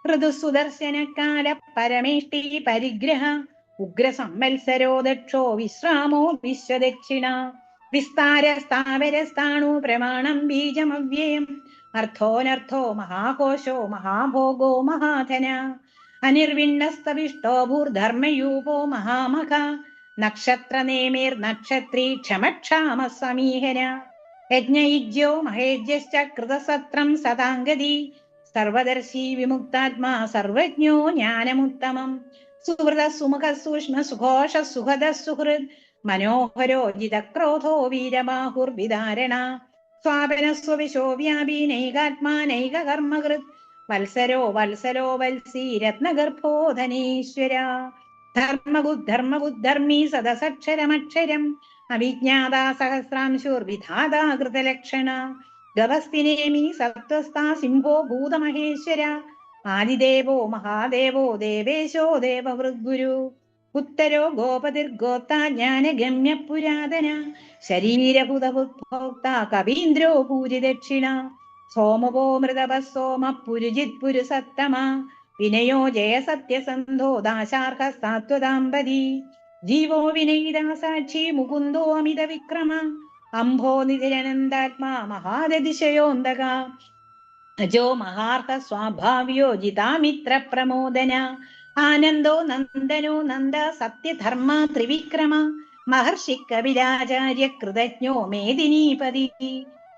ഋതുസുദർശനകാല പരമേഷ്ടി പരിഗ്രഹ ഉഗ്രസംവത്സരോ ദക്ഷോ വിശ്രാമോ വിശ്വദക്ഷിണ വിസ്താര സ്ഥാവരസ്ഥാണു പ്രമാണം ബീജമവ്യയം അർത്ഥോനർത്ഥോ മഹാകോശോ മഹാഭോഗോ മഹാധന അനിർവിണ്ണസ്തവിഷ്ടോ ഭൂർധർമ്മയൂപോ മഹാമഖ നക്ഷത്രനേമിർ നക്ഷത്രീ ക്ഷമക്ഷാമ സമീഹന യജ്ഞയുജ്യോ മഹേജ്യശ്ച കൃതസത്രം സതാംഗതി സർവദർശി വിമുക്താത്മാ സർവജ്ഞോ ജ്ഞാനമുത്തമം സുഹൃത സുമുഖ സൂക്ഷ്മ സുഘോഷ സുഹൃദ സുഹൃത് മനോഹരോ ജിതക്രോധോ വീരബാഹുർവിധാരണ സ്വാപന സ്വവിശോ വ്യാപി നൈകാത്മാ നൈക കർമ്മകൃത് വത്സരോ വത്സലോ വത്സീ രത്നഗർഭോ ധനീശ്വര ധർമ്മബുദ്ധർമ്മി സദസക്ഷരമക്ഷരം അവിജ്ഞാതാ സഹസ്രാംശുർവിധാതാ കൃതലക്ഷണ ഗവസ്തിനേമി സത്വസ്ഥാ സിംഹോ ഭൂതമഹേശ്വര ആദിദേവോ മഹാദേവോ ദേവേശോ ദേവവൃദ്ഗുരു ഉത്തരോ ഗോപതിർഗോപ്ത ജ്ഞാനഗമ്യ പുരാതന ശരീരഭൂതഭോക്ത കവീന്ദ്രോ പൂരിദക്ഷിണ സോമവോ മൃതവ സോമ പുരുജിത് പുരുസത്തമ വിനയോ ജയ സത്യസന്ധോ ദാശാർഹ സാത്വതാംബതി ജീവോ വിനയിതാ സാക്ഷി മുകുന്ദോ അമിത വിക്രമ അംഭോ നിധിരനന്ദാത്മാ മഹാദതിശയോന്തക അജോ മഹാർഹ സ്വാഭാവ്യോ ജിതാമിത്ര പ്രമോദന ആനന്ദോ നന്ദനോ നന്ദ സത്യധർമ്മ ത്രിവിക്രമ മഹർഷി കവിരാചാര്യ കൃതജ്ഞോ മേദിനീപതി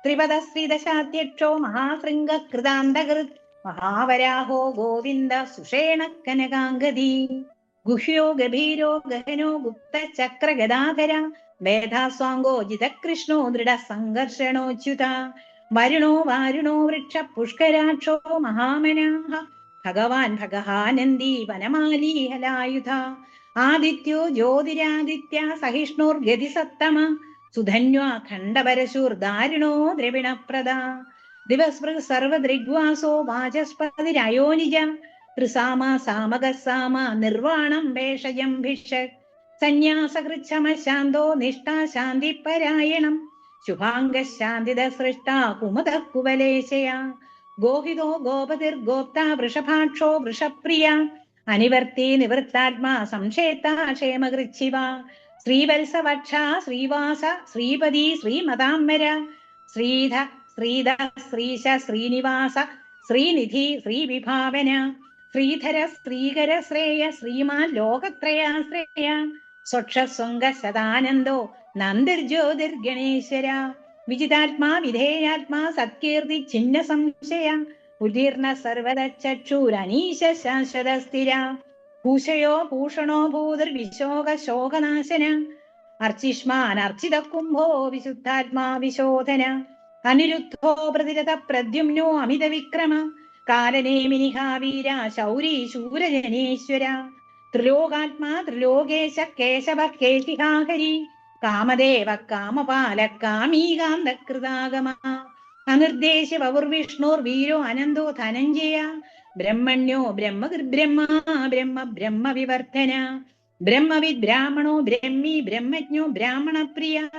ത്രിപദശ്രീദശാധ്യക്ഷോ മഹാശൃംഗ കൃതാന്തകൃത് മഹാവരാഹോ ഗോവിന്ദ സുഷേണ കനകാംഗതി ഗുഹ്യോ ഗഭീരോ ഗഹനോ ഗുപ്ത ചക്ര ഗദാധര വേദാസ്വാംഗോ ജിതകൃഷ്ണോ ദൃഢ സംഘർഷണോച്യുത വരുണോ വാരുണോ വൃക്ഷ പുഷ്കരാക്ഷോ മഹാമനാഹ ഭഗവാൻ ഭഗഹാനന്ദി വനമാലീഹലായുധ ആദിത്യോ ജ്യോതിരാദിത്യ സഹിഷ്ണുർഗതിസത്തമ സുധന്വാ ഖണ്ഡപരശൂർ ദാരുണോ ദ്രവിണപ്രദ ദിവസ്പൃക് സർവദൃഗ്വാസോ വാചസ്പതിരയോനിജ ത്രിസാമ സാമകസാമ നിർവാണം ഭേഷജം ഭിഷക് സന്യാസകൃച്ഛമശാന്തോ നിഷ്ഠാ ശാന്തിപരായണം ശുഭാംഗശാന്തിദ സൃഷ്ട കുമുദ കുവലേശയ ഗോഹിതോ ഗോപതിർഗോപ്ത വൃഷഭാക്ഷോ വൃഷപ്രിയ അനിവർത്തി നിവൃത്താത്മാ സംക്ഷേത്ത ക്ഷേമകൃച്ഛിവ ശ്രീവത്സവക്ഷ ശ്രീവാസ ശ്രീപതി ശ്രീമതാംബര ശ്രീധ ശ്രീധ ശ്രീശ ശ്രീനിവാസ ശ്രീനിധി ശ്രീവിഭാവന ശ്രീധര ശ്രീകര ശ്രേയ ശ്രീമാൻ ലോകത്രയാശ്രയ സ്വക്ഷസ്വംഗ സദാനന്ദോ നന്ദിർജ്യോതിർഗണേശ്വര വിജിതാത്മാ വിധേയാത്മാ സത്കീർത്തി ഛിന്ന സംശയ ഉദീർണ സർവദ ചക്ഷുരനീശ ശാശ്വത സ്ഥിര ഭൂഷയോ ഭൂഷണോ ഭൂതിർവിശോക ശോകനാശന അർച്ചിഷ്മാൻ അർച്ചിത കുംഭോ വിശുദ്ധാത്മാ വിശോധന അനിരുദ്ധോ പ്രതിരത പ്രദ്യുമ്നോ അമിത വിക്രമ കാലനേമിനിഹാവീര ശൗരീ ശൂരജനേശ്വര ത്രിലോകാത്മാ ത്രിലോകേശ കേശവ കേശിഹാഹരി കാമദേവ കാമപാല കാമീകാന്തകൃതാഗമ അനിർദ്ദേശ വപുർവിഷ്ണുർ വീരോ അനന്തോ ധനഞ്ജയ ബ്രഹ്മണ്യോ ബ്രഹ്മകൃബ്രഹ്മ ബ്രഹ്മ ബ്രഹ്മ വിവർത്തന ബ്രഹ്മവിദ് ബ്രാഹ്മണോ ബ്രഹ്മി ബ്രഹ്മജ്ഞോ ബ്രാഹ്മണപ്രിയ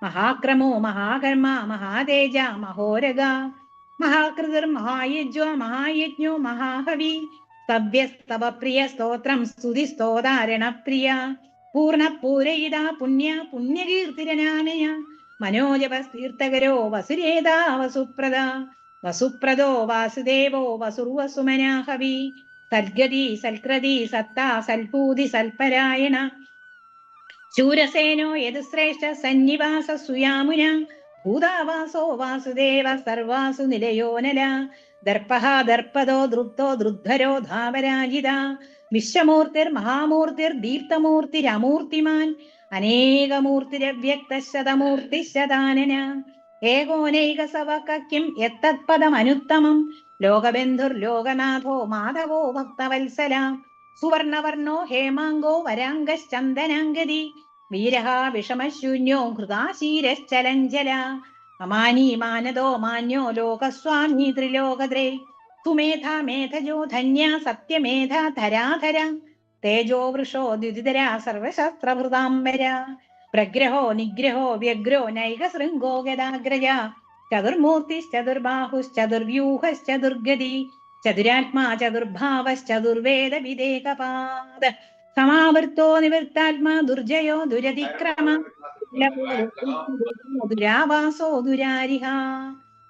മഹാക്രമോ മഹാകർമ്മ മഹാതേജ മഹോരഗ മഹാകൃതിർ മഹായജ്വ മഹായജ്ഞോ മഹാഹവി സവ്യസ്തവ പ്രിയ സ്തോത്രം സ്തുതി സ്തോതാരണ പ്രിയ പൂർണ്ണ പൂരയിത പുണ്യ പുണ്യകീർത്തിരനാമയ മനോജപ തീർത്ഥകരോ വസുരേതാ വസുപ്രദ വസുപ്രദോ വാസുദേവോ വസുർവസുമനാഹവി സദ്ഗതി സൽകൃതി സത്താ സൽപൂതി സൽപരായണ ശൂരസേനോ യതുശ്രേഷ്ഠ സന്നിവാസ സുയാമുന ഭൂതാവാസോ വാസുദേവ സർവാസു നിലയോനല ദർപ്പഹ ദർപ്പദോ ദൃപ്തോ ദൃദ്ധരോ ധാവരാജിത വിശ്വമൂർത്തിർ മഹാമൂർത്തിർ ദീപ്തമൂർത്തിരമൂർത്തിമാൻ അനേകമൂർത്തിരവ്യക്ത ശതമൂർത്തി ശതാനന ഏകോനൈക സവകിം യത്തത്പദമനുത്തമം ലോകബന്ധുർ ലോകനാഥോ മാധവോ ഭക്തവത്സല സുവർണവർണോ ഹേമാങ്കോ വരാംഗശ്ചന്ദനാംഗതി വീരഃ വിഷമശൂന്യോ ഹൃദാശീരശ്ചലഞ്ജല അമാനീ മാനദോ മാന്യോ ലോകസ്വാമി ത്രിലോകദ്രേ സുമേധാ മേധജോ ധന്യ സത്യമേധ ധരാധര തേജോ വൃഷോ ദ്യുതിധര സർവശസ്ത്രഭൃതാംബര പ്രഗ്രഹോ നിഗ്രഹോ വ്യഗ്രോ നൈക ശൃംഗോ ഗദാഗ്രജ ചതുർമൂർത്തിശ്ചതുർബാഹുശ്ചതുർവ്യൂഹശ്ചതുർഗതി ചതുരാത്മാ ചതുർഭാവശ്ചതുർവേദ വിദേകപാദ സമാവൃത്തോ നിവൃത്താത്മാ ദുർജയോ ദുരതിക്രമ ദുരാവാസോ ദുരാരിഹ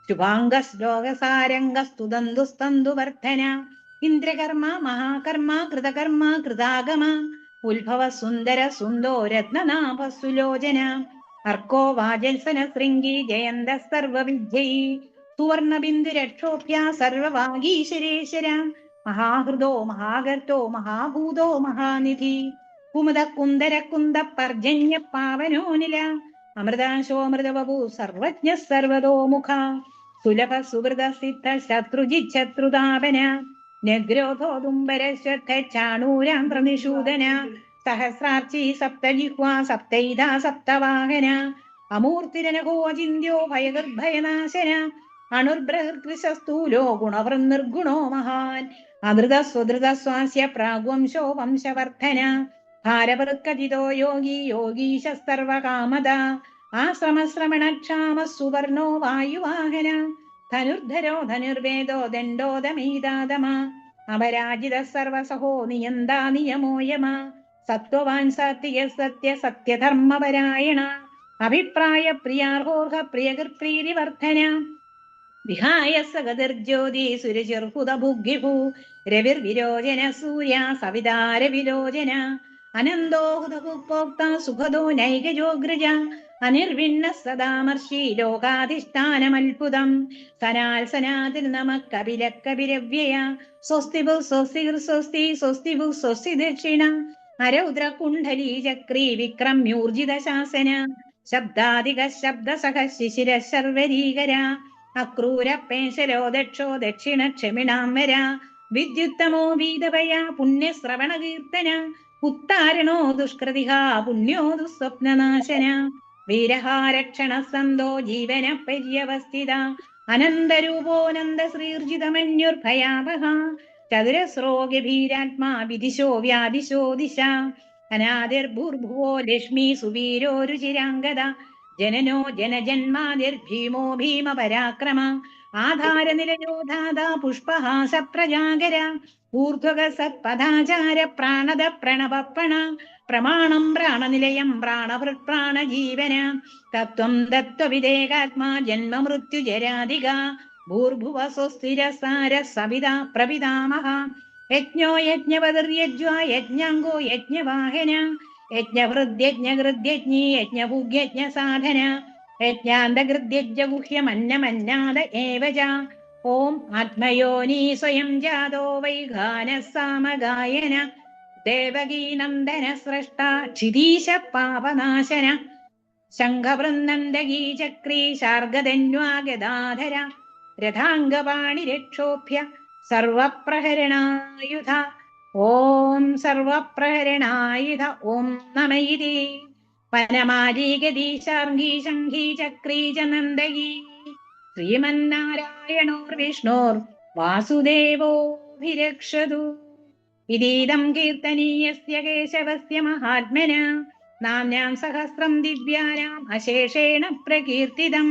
ശുഭാംഗശ്ലോകസാരംഗസ്തുതന്തുസ്തന്തുവർദ്ധന ഇന്ദ്രകർമ്മ മഹാകർമ്മ കൃതകർമ്മ കൃതാഗമ ഉത്ഭവ സുന്ദര സുന്ദോ രത്നനാഭ സുലോചന അർക്കോ വാജൽസന ശൃംഗി ജയന്ത സർവവിദ്യൈ സുവർണബിന്ദു രക്ഷോഭ്യ സർവവാഗീശ്വരേശ്വര മഹാഹൃദോ മഹാഗർത്തോ മഹാഭൂതോ മഹാനിധി കുമുദ കുന്ദര കുന്ദ പർജന്യ പാവനോനില അമൃതാശോമൃതവപു സർവജ്ഞ സർവതോമുഖ സുലഭ സുഹൃത സിദ്ധ ശത്രുജിത് ശത്രുതാപന നഗ്രോധോ ദുംബരശ്വത്ഥ ചാണൂരാന്ത്രനിഷൂദന സഹസ്രാർച്ചി സപ്തജിഹ്വാ സപ്തൈത സപ്തവാഹന അമൂർത്തിരനഘോ അചിന്യോ ഭയഗർഭയനാശന അണുർബൃഹൃത്വിശസ്തൂലോ ഗുണവൃന്നിർഗുണോ മഹാൻ അധൃത സ്വധൃത സ്വാസ്യ പ്രാഗ്വംശോ വംശവർദ്ധന ഭാരവൃക്കജിതോ യോഗി യോഗീശ സർവകാമദ ആശ്രമശ്രമണക്ഷാമ സുവർണോ വായുവാഹന ധനുർധരോ ധനുർവേദോ ദണ്ഡോദമീതാദമ അപരാജിത സർവസഹോ നിയന്താ നിയമോ യമ സത്വവാൻ സാത്വിക സത്യ സത്യധർമ്മപരായണ അഭിപ്രായ പ്രിയാർഹോർഹ പ്രിയകൃപ്രീതിവർദ്ധന വിഹായ സഗതിർജ്യോതി സുരചിർഹുത ഭുഗ്ഭിഭൂ രവിർവിരോചന സൂര്യ സവിതാര വിലോചന അനന്തോ ഹുതഭുക്തോക്ത സുഖദോ നൈകജോഗ്രജ അനിർവിണ്ണ സദാമർഷി ലോകാധിഷ്ഠാനമത്ഭുതം സനാൽ സനാതിൽ നമ കപില കപിരവ്യയ സ്വസ്തി ഭു സ്വസ്തി സ്വസ്തി സ്വസ്തി ഭു സ്വസ്തി ദക്ഷിണ അരൗദ്ര കുണ്ഡലീ ചക്രീ വിക്രമ്യൂർജിത ശാസന ശബ്ദാധിക ശബ്ദസഹ ശിശിര ശർവരീകര അക്രൂര പേശലോ ദക്ഷോ ദക്ഷിണ ക്ഷമിണാംബര വിദ്യുത്തമോ വീതഭയാ പുണ്യശ്രവണകീർത്തന ഉത്താരണോ ദുഷ്കൃതിഹ പുണ്യോ ദുസ്വപ്നനാശന വീരഹാരക്ഷണ സന്തോ ജീവന പര്യവസ്ഥിത അനന്തരൂപോനന്ദ ശ്രീർജിതമന്യുർഭയാവഹ ചതുരസ്രോ ഗഭീരാത്മാ വിദിശോ വ്യാദിശോ ദിശ അനാദിർഭൂർഭുവോ ലക്ഷ്മി സുവീരോ രുചിരാംഗത ജനനോ ജനജന്മാതിർഭീമോ ഭീമപരാക്രമ ആധാരനിലയോധാത പുഷ്പഹാസ പ്രജാകര ഊർധ്വക സത്പദാചാര പ്രാണദ പ്രണവപ്പണ പ്രമാണം പ്രാണനിലയം പ്രാണഭൃത് പ്രാണജീവന തത്വം തത്വവിദേകാത്മാ ജന്മമൃത്യുജരാധിക ഭൂർഭുവ സ്വസ്ഥിരസാര സവിത പ്രപിതാമഹ യജ്ഞോ യജ്ഞപതിർയജ്വാ യജ്ഞാംഗോ യജ്ഞവാഹന യജ്ഞഹൃദ്യജ്ഞകൃദ്യജ്ഞി യജ്ഞഭുഗ്യജ്ഞ സാധന യജ്ഞാന്തകൃദ്യജ്ഞഗുഹ്യമന്നമന്നാദ ഏവച ഓം ആത്മയോനി സ്വയം ജാതോ വൈഘാന സാമഗായന ദേവകീനന്ദന സ്രഷ്ട ക്ഷിതീശ പാപനാശന ശംഖവൃന്ദന്തകീ ചക്രീ ശാർഗധന്വാഗദാധര രഥാംഗപാണി രക്ഷോഭ്യ സർവപ്രഹരണായുധ ഓം സർവപ്രഹരണായുധ ഓം നമയിതി വനമാലീഗതി ശാർഗീ ശംഖീ ചക്രീ ച നന്ദകീ ശ്രീമന്നാരായണോർവിഷ്ണോർ വാസുദേവോഭിരക്ഷതു ഇതീദം കീർത്തനീയസ്യ കേശവസ്യ മഹാത്മന നാമ്നാം സഹസ്രം ദിവ്യാനാം അശേഷേണ പ്രകീർത്തിതം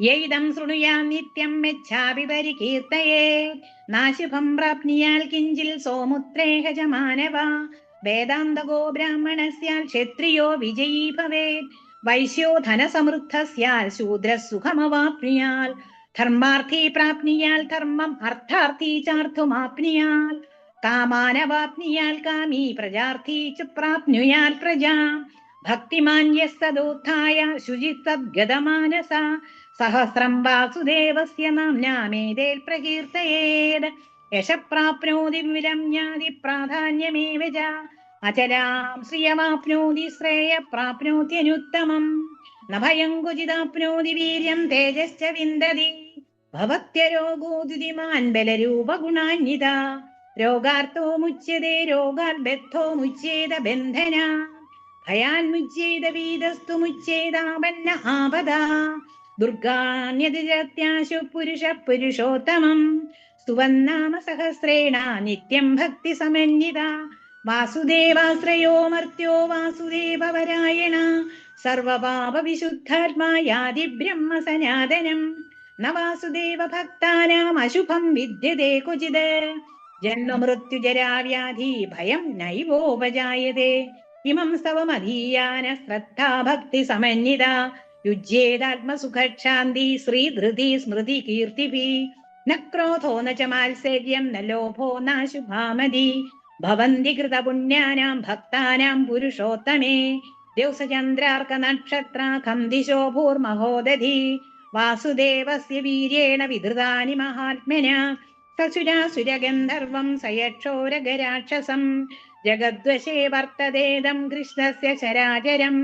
യൈദം ശൃണുയാം നിത്യം മെച്ഛാപി പരികീർത്തയേ നാശുഭം പ്രാപ്നുയാൽ കിഞ്ചിൽ സോമുത്രേഹ ച മാനവ വേദാന്തകോ ബ്രാഹ്മണസ്യാൽ ക്ഷത്രിയോ വിജയീ ഭവേത് വൈശ്യോ ധനസമൃദ്ധ സ്യാൽ ശൂദ്ര സുഖമവാപ്നുയാൽ ധർമാർത്ഥി പ്രാപ്നുയാൽ ധർമ്മം അർത്ഥാർത്ഥി ചാർത്ഥമാപ്നുയാൽ കാമാനവാപ്നുയാൽ കാമീ പ്രജാർത്ഥി ച പ്രാപ്നുയാൽ പ്രജാം ഭക്തിമാൻ യസ്തദോത്ഥായ ശുചിത്വദ്ഗതമാനസ സഹസ്രം വാസുദേവസ്യ നാമ്നാമേതേൽ പ്രകീർത്തയേത് യശ പ്രാപ്നോതി വിരമ്യാതി പ്രാധാന്യമേവ ച അചലാം ശ്രിയമാപ്നോതി ശ്രേയ പ്രാപ്നോത്യനുത്തമം ന ഭയം ക്വചിദാപ്നോതി വീര്യം തേജശ്ച വിന്ദതി ഭവത്യരോഗോദിമാൻ ബലരൂപഗുണാന്വിത രോഗാർത്തോ മുച്യതേ രോഗാത് ബദ്ധോ മുച്യേത ബന്ധന ഭയാൻമുച്യേത വീതസ്തു മുച്യേതാപന്ന ആപദ ദുർഗാന്യതിജത്യാശു പുരുഷ പുരുഷോത്തമം സ്തുവന്നാമ സഹസ്രേണ നിത്യം ഭക്തി സമന്വിത വാസുദേവാശ്രയോ മർത്യോ വാസുദേവപരായണ സർവപാപ വിശുദ്ധാത്മാ യാതി ബ്രഹ്മ സനാതനം ന വാസുദേവ ഭക്താനാം അശുഭം വിദ്യതേ ക്വചിത് ജന്മമൃത്യുജരാവ്യാധി ഭയം നൈവോപജായതേ ഇമം സ്തവമധീയാന ശ്രദ്ധാ ഭക്തി സമന്വിത യുജ്യേതാത്മസുഖശാന്തി ശ്രീധൃതി സ്മൃതി കീർത്തിഭി ന ക്രോധോ ന ച മാത്സര്യം ന ലോഭോ നാശുഭാമതി ഭവന്തി കൃതപുണ്യാനാം ഭക്താനാം പുരുഷോത്തമേ ദിവസചന്ദ്രാർക്ക നക്ഷത്രാഖം ദിശോ ഭൂർമഹോദധി വാസുദേവസ്യ വീര്യേണ വിധൃതാനി മഹാത്മന സസുരാസുരഗന്ധർവം സയക്ഷോരഗരാക്ഷസം ജഗദ്വശേ വർത്തതേദം കൃഷ്ണസ്യ ചരാചരം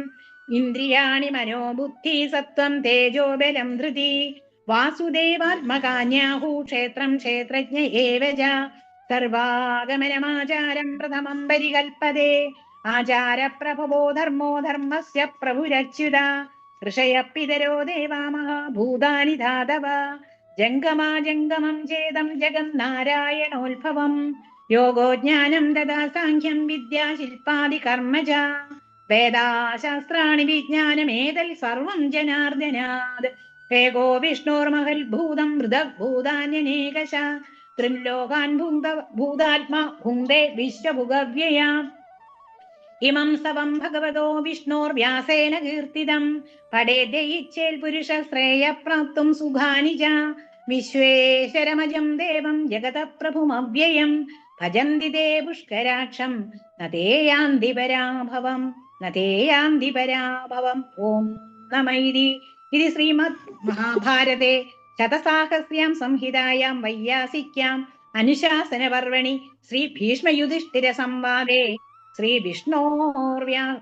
ഇന്ദ്രിയാണി മനോബുദ്ധി സത്വം തേജോ ബലം ധൃതി വാസുദേവാത്മകാന്യാഹു ക്ഷേത്രം ക്ഷേത്രജ്ഞ ഏവ ച സർവാഗമനമാചാരം പ്രഥമം പരികൽപ്പതേ ആചാരപ്രഭവോ ധർമ്മോ ധർമ്മസ്യ പ്രഭുരച്യുത ഋഷയ പിതരോ ദേവാ മഹാഭൂതാനി ധാതവ ജംഗമാജംഗമം ചേദം ജഗന്നാരായണോത്ഭവം യോഗോ ജ്ഞാനം തഥാ സാഖ്യം വിദ്യാ ശില്പാദി കർമ്മ ച വേദാശാസ്ത്രാണി വിജ്ഞാനമേതൽ സർവം ജനാർദ്ദനാത് ഏകോ വിഷ്ണോർമഹൽഭൂതം മൃതഭൂതാന്യനേകശ ത്രിലോകാൻ ഭൂതാത്മാ ഭുങ്ക്തേ വിശ്വഭുഗവ്യയാ ഇമം സവം ഭഗവതോ വിഷ്ണോർവ്യാസേന കീർത്തിതം പഠേദ്യയിച്ഛേൽ പുരുഷ ശ്രേയ പ്രാപ്തും സുഖാനി ച വിശ്വേശ്വരമജം ദേവം ജഗത പ്രഭുമവ്യയം ഭജന്തി തേ പുഷ്കരാക്ഷം നതേ യാന്തി പരാഭവം നതേ യാന്തി പരാഭവം ഓം നമൈതി ഇത് ശ്രീമദ് മഹാഭാരതേ ശതസാഹസ്ര്യാം സംഹിതായാം വൈയാസിക്യാം അനുശാസന പർവണി ശ്രീ ഭീഷ്മയുധിഷ്ഠിര സംവാദേ ശ്രീ വിഷ്ണോർവ്യാസ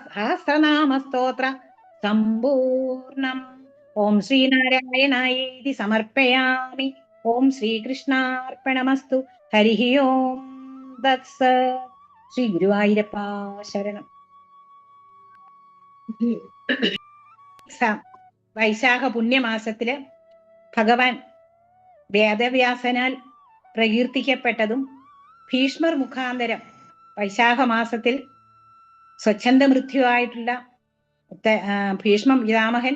സഹസ്രനാമ സ്തോത്ര സമ്പൂർണം. ഓം ശ്രീനാരായണായേതി സമർപ്പയാമി. ഓം ശ്രീകൃഷ്ണാർപ്പണമസ്തു. ഹരി ഓം തത്സ. ശ്രീ ഗുരുവായൂരപ്പ ശരണം. വൈശാഖ പുണ്യമാസത്തില് ഭഗവാൻ വേദവ്യാസനാൽ പ്രകീർത്തിക്കപ്പെട്ടതും ഭീഷ്മർ മുഖാന്തരം വൈശാഖ മാസത്തിൽ സ്വച്ഛന്ത മൃത്യുവായിട്ടുള്ള ഭീഷ്മ പിതാമഹൻ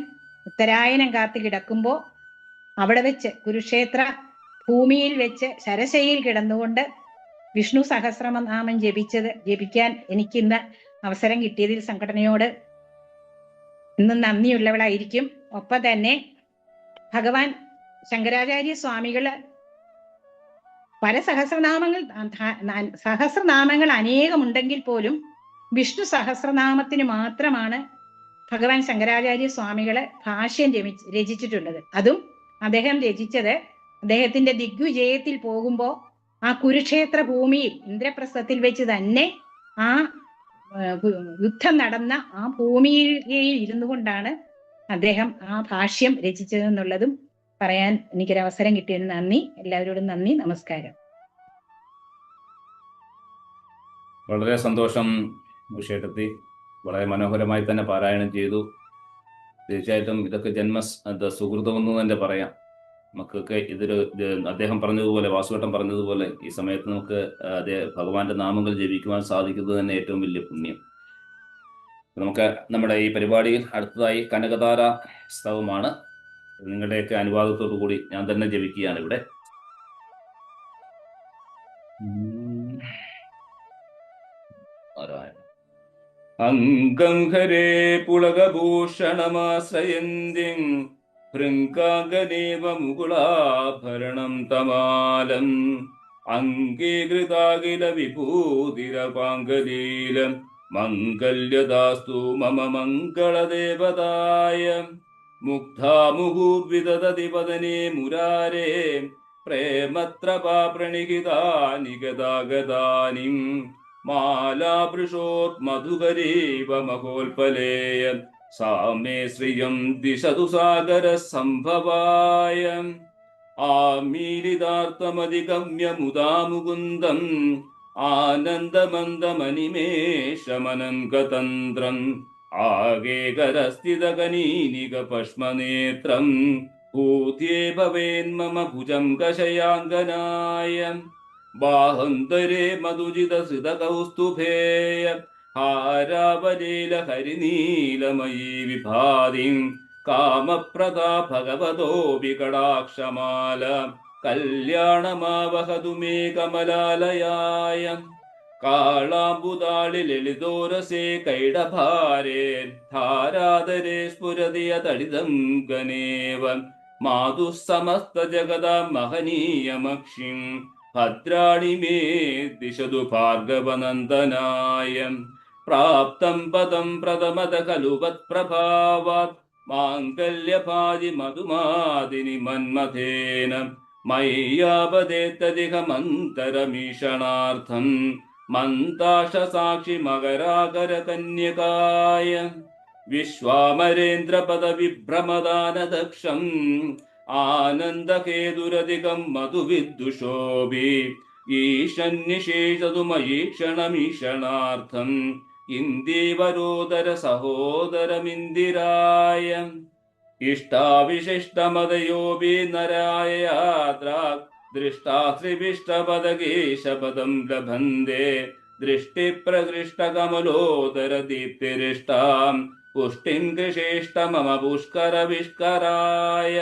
ഉത്തരായനം കാത്തു കിടക്കുമ്പോൾ അവിടെ വെച്ച് കുരുക്ഷേത്ര ഭൂമിയിൽ വെച്ച് ശരശയിൽ കിടന്നുകൊണ്ട് വിഷ്ണു സഹസ്രനാമം ജപിക്കാൻ എനിക്കിന്ന് അവസരം കിട്ടിയതിൽ സംഘടനയോട് ഇന്ന് നന്ദിയുള്ളവളായിരിക്കും. ഒപ്പം തന്നെ ഭഗവാൻ ശങ്കരാചാര്യ സ്വാമികള് പല സഹസ്രനാമങ്ങൾ അനേകമുണ്ടെങ്കിൽ പോലും വിഷ്ണു സഹസ്രനാമത്തിന് മാത്രമാണ് ഭഗവാൻ ശങ്കരാചാര്യ സ്വാമികള് ഭാഷ്യം രചിച്ചിട്ടുള്ളത്. അതും അദ്ദേഹം രചിച്ചത് അദ്ദേഹത്തിന്റെ ദിഗ്വിജയത്തിൽ പോകുമ്പോ ആ കുരുക്ഷേത്ര ഭൂമിയിൽ ഇന്ദ്രപ്രസ്ഥത്തിൽ വെച്ച് തന്നെ ആ യുദ്ധം നടന്ന ആ ഭൂമിയിൽ ഇരുന്നു കൊണ്ടാണ് അദ്ദേഹം ആ ഭാഷ്യം രചിച്ചതെന്നുള്ളതും പറയാൻ എനിക്കൊരവസരം കിട്ടിയതിന് നന്ദി. എല്ലാവരോടും നന്ദി, നമസ്കാരം. വളരെ സന്തോഷം ഉഷേട്ടത്തി, വളരെ മനോഹരമായി തന്നെ പാരായണം ചെയ്തു. തീർച്ചയായിട്ടും ഇതൊക്കെ സുഹൃതമെന്ന് തന്നെ പറയാം. നമുക്കൊക്കെ അദ്ദേഹം പറഞ്ഞതുപോലെ, വാസുവേട്ടൻ പറഞ്ഞതുപോലെ ഈ സമയത്ത് നമുക്ക് ഭഗവാന്റെ നാമങ്ങൾ ജപിക്കുവാൻ സാധിക്കുന്നത് തന്നെ ഏറ്റവും വലിയ പുണ്യം. നമുക്ക് നമ്മുടെ ഈ പരിപാടിയിൽ അടുത്തതായി കനകധാര സ്തവമാണ്. നിങ്ങളുടെയൊക്കെ അനുവാദത്തോടു കൂടി ഞാൻ തന്നെ ജപിക്കുകയാണ് ഇവിടെ. അംഗം ഹരേ പുളകഭൂഷണമാശ്രയന്തി ഭൃംഗാംഗനേവ മുകുളാഭരണം തമാലം അംഗീകൃതാഖില വിഭൂതിരപാംഗലീലം മംഗല്യദാസ്തു മമ മംഗളദേവതായ മുഗ്ധാമുഹുർവിദദതി വദനേ മുരാരേ പ്രേമത്രപാ പ്രണിഹിതാനി ഗദാഗദാനി മാലാഭൃഷോർമധുകരീവ മഹോൽപലേയ സാമേ ശ്രിയം ദിശതു സാഗര സംഭവായ ആമീലിതാർത്ഥമധിഗമ്യ മുദാ മുകുന്ദം ആനന്ദമന്ദമനിമേഷമനം ഗതന്ത്രം ആഗേകരസ്ഥിതഗനീനിക പശ്മനേത്രം ഭൂത്യേ ഭവേന്മമ ഭുജം കശയാംഗനായ ബാഹന്തരേ മധുജിതസുതകൗസ്തുഭേയ ഹാരാവലീല ഹരിനീലമയീ വിഭാതിം കാമപ്രദാ ഭഗവതോ വികടാക്ഷമാല കല്യാണമാവഹതു മേ കമലാലയായ കാളാംബുദാളി ലളിതോരസേ കൈഡഭാരേ ധാരാതരേ സ്ഫുരതിയ തടിതം ഗനേവ മാതുഃ സമസ്ത ജഗതാ മഹനീയമക്ഷിം ഭദ്രാണി മേ ദിശതു ഭാർഗവനന്ദനായ പ്രാപ്തം പദം പ്രഥമത ഖലു വത്പ്രഭാവാത് മാംഗല്യഭാജി മധുമാദിനി മന്മഥേന മയ്യാപദേത്തദിഹമന്തരമീഷണാർത്ഥം മന്താശ സാക്ഷി മകരാകര കന്യകായ വിശ്വാമരേന്ദ്രപദ വിഭ്രമദാനദക്ഷം ആനന്ദഹേതുരധികം മധുവിദ്ദുഷോഭി ഈശന്യശേഷതു മയീക്ഷണമീഷണാർത്ഥം ഇന്ദീവരോദര സഹോദരമിന്ദിരായ ഇഷ്ടാവിശിഷ്ടമതയോപി നരായാദ്രാക് ദൃഷ്ടാശ്രിവിഷ്ടപദകേശപദം ലഭന്തെ ദൃഷ്ടിപ്രകൃഷ്ടകമലോദര ദീപ്തിരിഷ്ടാം പുഷ്ടിം കൃഷേഷ്ട മമ പുഷ്കര വിഷ്കരായ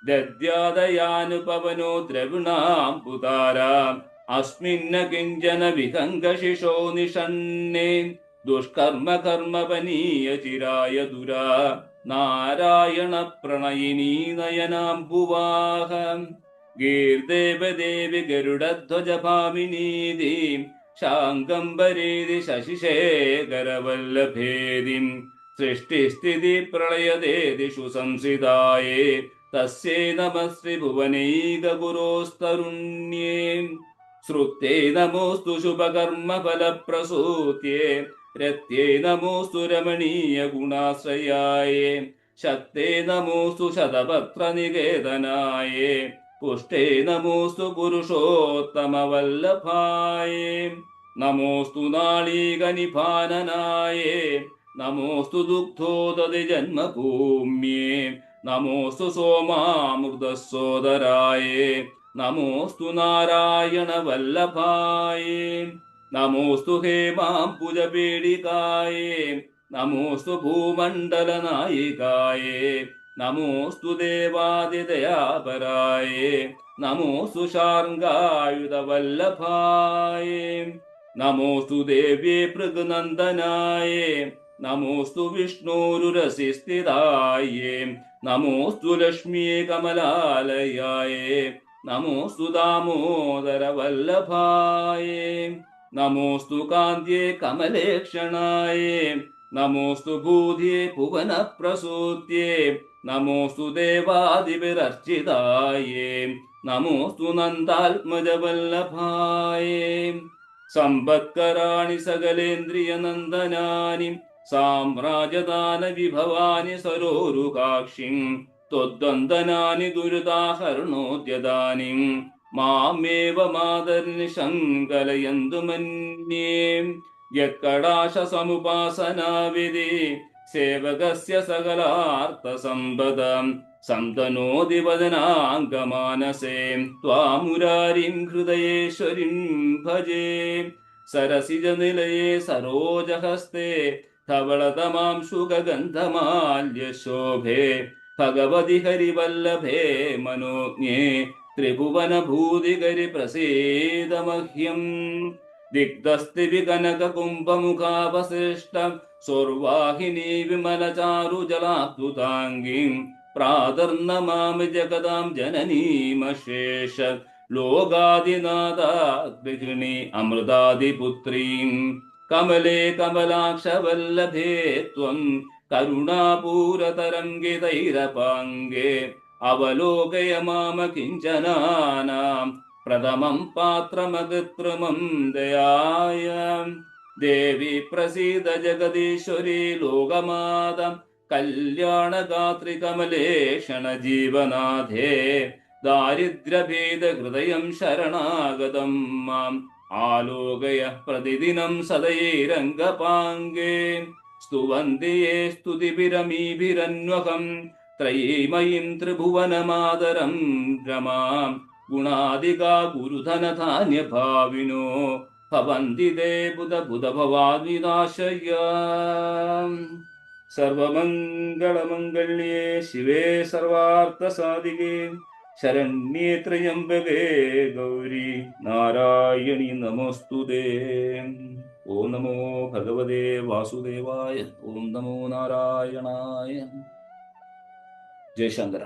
ദദ്യാദയാനുപവനോ ദ്രവിണാം പുതാരാം അസ്മിന്ന കിഞ്ചന വിഹംഗശിശോ നിഷണ്ണേ ദുഷ്കർമ്മ കർമ്മപനീയ ചിരായ ദുരാ നാരായണ പ്രണയിനീ നയനാംബുവാഹ ഗീർദേവദേവി ഗരുഡധ്വജ ഭാമിനീതി ശാങ്കംബരീതി ശശിശേഖരവല്ലഭേദിം സൃഷ്ടിസ്ഥിതി പ്രളയദേദിഷു സംസിതായേ തസ്യൈ നമസ്തി ഭുവനൈക ഗുരോസ്തരുണ്യേ ശ്രുത്യൈ നമോസ്തു ശുഭകർമ്മ ഫലപ്രസൂത്യേ രത്യൈ നമോസ്തു രമണീയ ഗുണാശ്രയായേ ശക്തേ നമോസ്തു ശതപത്ര നികേതനായേ പുഷ്ടേ നമോസ്തു പുരുഷോത്തമവല്ലഭായേ നമോസ്തു നാളീകനിഭാനനായേ നമോസ്തു ദുഗ്ധോദതി ജന്മഭൂമ്യേ നമോസ്തു സോമാമൃതസോദരായേ നമോസ്തു നാരായണ വല്ലഭായേ നമോസ്തു ഹേമാംബുജപീഡികായേ നമോസ്തു ഭൂമണ്ഡലനായികായേ നമോസ്തു ദേവാദിദയാപരായേ നമോസ്തു ശാർങ്കായുധവല്ലഭായേ നമോസ്തു ദേവ്യേ പൃഗനന്ദനായേ നമോസ്തു വിഷ്ണോരുരസിസ്ഥിതായേ നമോസ്തു ലക്ഷ്മിയേ കമലാലയായേ നമോസ്തു ദാമോദരവല്ലഭായേ നമോസ്തു കാന്ത്യേ കമലേക്ഷണായേ നമോസ്തു ഭൂതിയെ ഭുവനപ്രസൂത്യേ നമോസ്തു ദേവാദിവിരർച്ചിതായേ നമോസ്തു നന്ദാത്മജവല്ലഭായേ സമ്പത്കരാണി സകലേന്ദ്രിയനന്ദനാനി സാമ്രാജദാന വിഭവാനി സരോരുകാക്ഷിം ത്വദ്വന്ദനാനി ദുരിതാഹരണോദ്യദാനി മാമേവ മാതർനിശങ്കലയന്തു മന്യേ യക്കടാശസമുപാസനാവിധി സേവകസ്യ സകലാർത്ഥസമ്പദം സന്തനോതി വദനാംഗമാനസേ ത്വാമുരാരിം ഹൃദയേശ്വരിം ഭജേ സരസിജനിലയേ സരോജഹസ്തേ ധവളതമാംശുഗന്ധമാല്യശോഭേ ഭഗവതി ഹരിവല്ലഭേ മനോജ്ഞേ ത്രിഭുവനഭൂതികരി പ്രസീദ മഹ്യം ദിഗ്ധസ്തിവി കനകകുംഭമുഖാവശിഷ്ട സോർവാഹിനി വിമലചാരുജലാദ്ഭുതാംഗീം പ്രാതർനമാമി ജഗതാം ജനനീമശേഷ ലോകാദിനാദാഗൃഹിണി അമൃതാദിപുത്രീം കമലേ കമലാക്ഷവല്ലഭേ ത്വം കരുണാപൂരതരംഗിതൈരപാംഗേ അവലോകയ മാമ കിഞ്ചനാനാം പ്രഥമം പാത്രമകൃത്രിമം ദയായ ദേവി പ്രസീദ ജഗദീശ്വരി ലോകമാതം കല്യാണഗാത്രി കമലേഷണ ജീവനാഥേ ദാരിദ്ര്യഭേദ ഹൃദയം ശരണാഗതം മാം ആലോകയ പ്രതിദിനം സദൈരംഗപാംഗേ സ്തുവന്തി യേ സ്തുതിഭിരമീഭിരന്വഹം ത്രയീമയീം ത്രിഭുവനമാതരം രമാം ഗുണാദികാ ഗുരുധനധാന്യഭാവിനോ ഭവന്തി തേ ബുധഭവാദ്വിനാശയ സർവമംഗളമംഗല്യേ ശിവേ സർവാർത്ഥസാധികേ ശരണ്യേ ത്രയംബകേ ഗൗരി നാരായണി നമോസ്തുതേ. ഓം നമോ ഭഗവതേ വാസുദേവായ. ഓം നമോ നാരായണായ. ജയശങ്കര.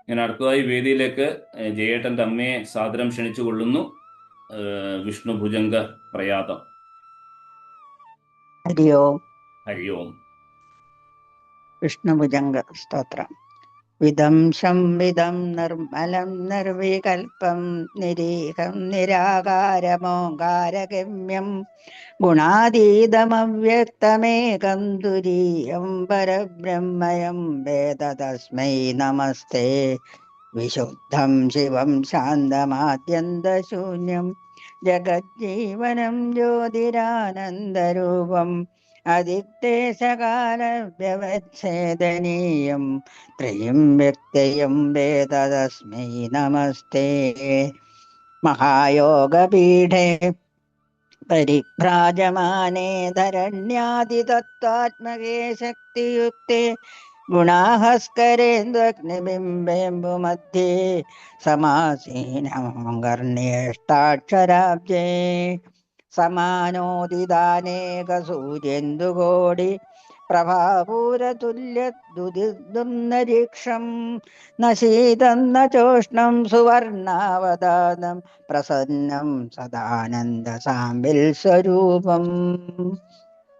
ഞാൻ അടുത്തതായി വേദിയിലേക്ക് ജയേട്ടൻ്റെ അമ്മയെ സാദരം ക്ഷണിച്ചു കൊള്ളുന്നു. വിഷ്ണു ഭുജംഗ പ്രയാതം. ഹരി ഓം. ഹരി ഓം. വിഷ്ണുഭുജംഗ സ്തോത്രം. വിദംശം വിദം നിർമ്മലം നിർവികൽപം നിരീഹം നിരാകാരമോകാരഗമ്യം ഗുണാതീതമവ്യക്തമേകം തുരീയം പരബ്രഹ്മയം വേദ തസ്മൈ നമസ്തേ. വിശുദ്ധം ശിവം ശാന്തമാദ്യന്തശൂന്യം ജഗജ്ജീവനം ജ്യോതിരാനന്ദരൂപം അതിക്തേശകാല വ്യവച്ഛേദനീയം ത്രയം വ്യക്തയം വേദ തസ്മൈ നമസ്തേ. മഹായോഗപീഠേ പരിഭ്രാജമാനേ ധരണ്യാദിതത്വാത്മകേ ശക്തിയുക്തേ ഗുണാഹസ്കരേന്ദ്രഗ്നിബിംബേംബുമധ്യേ സമാസീനം കർണ്യേഷ്ടാക്ഷരാബ്ജേ സമാനോദിതാനേക സൂര്യേന്ദുകോടി പ്രഭാപൂരതുല്യദുദിർദും നരീക്ഷം ന ശീതം ന ചോഷ്ണം സുവർണാവതാനം പ്രസന്നം സദാനന്ദ സാമ്പിൽ സ്വരൂപം.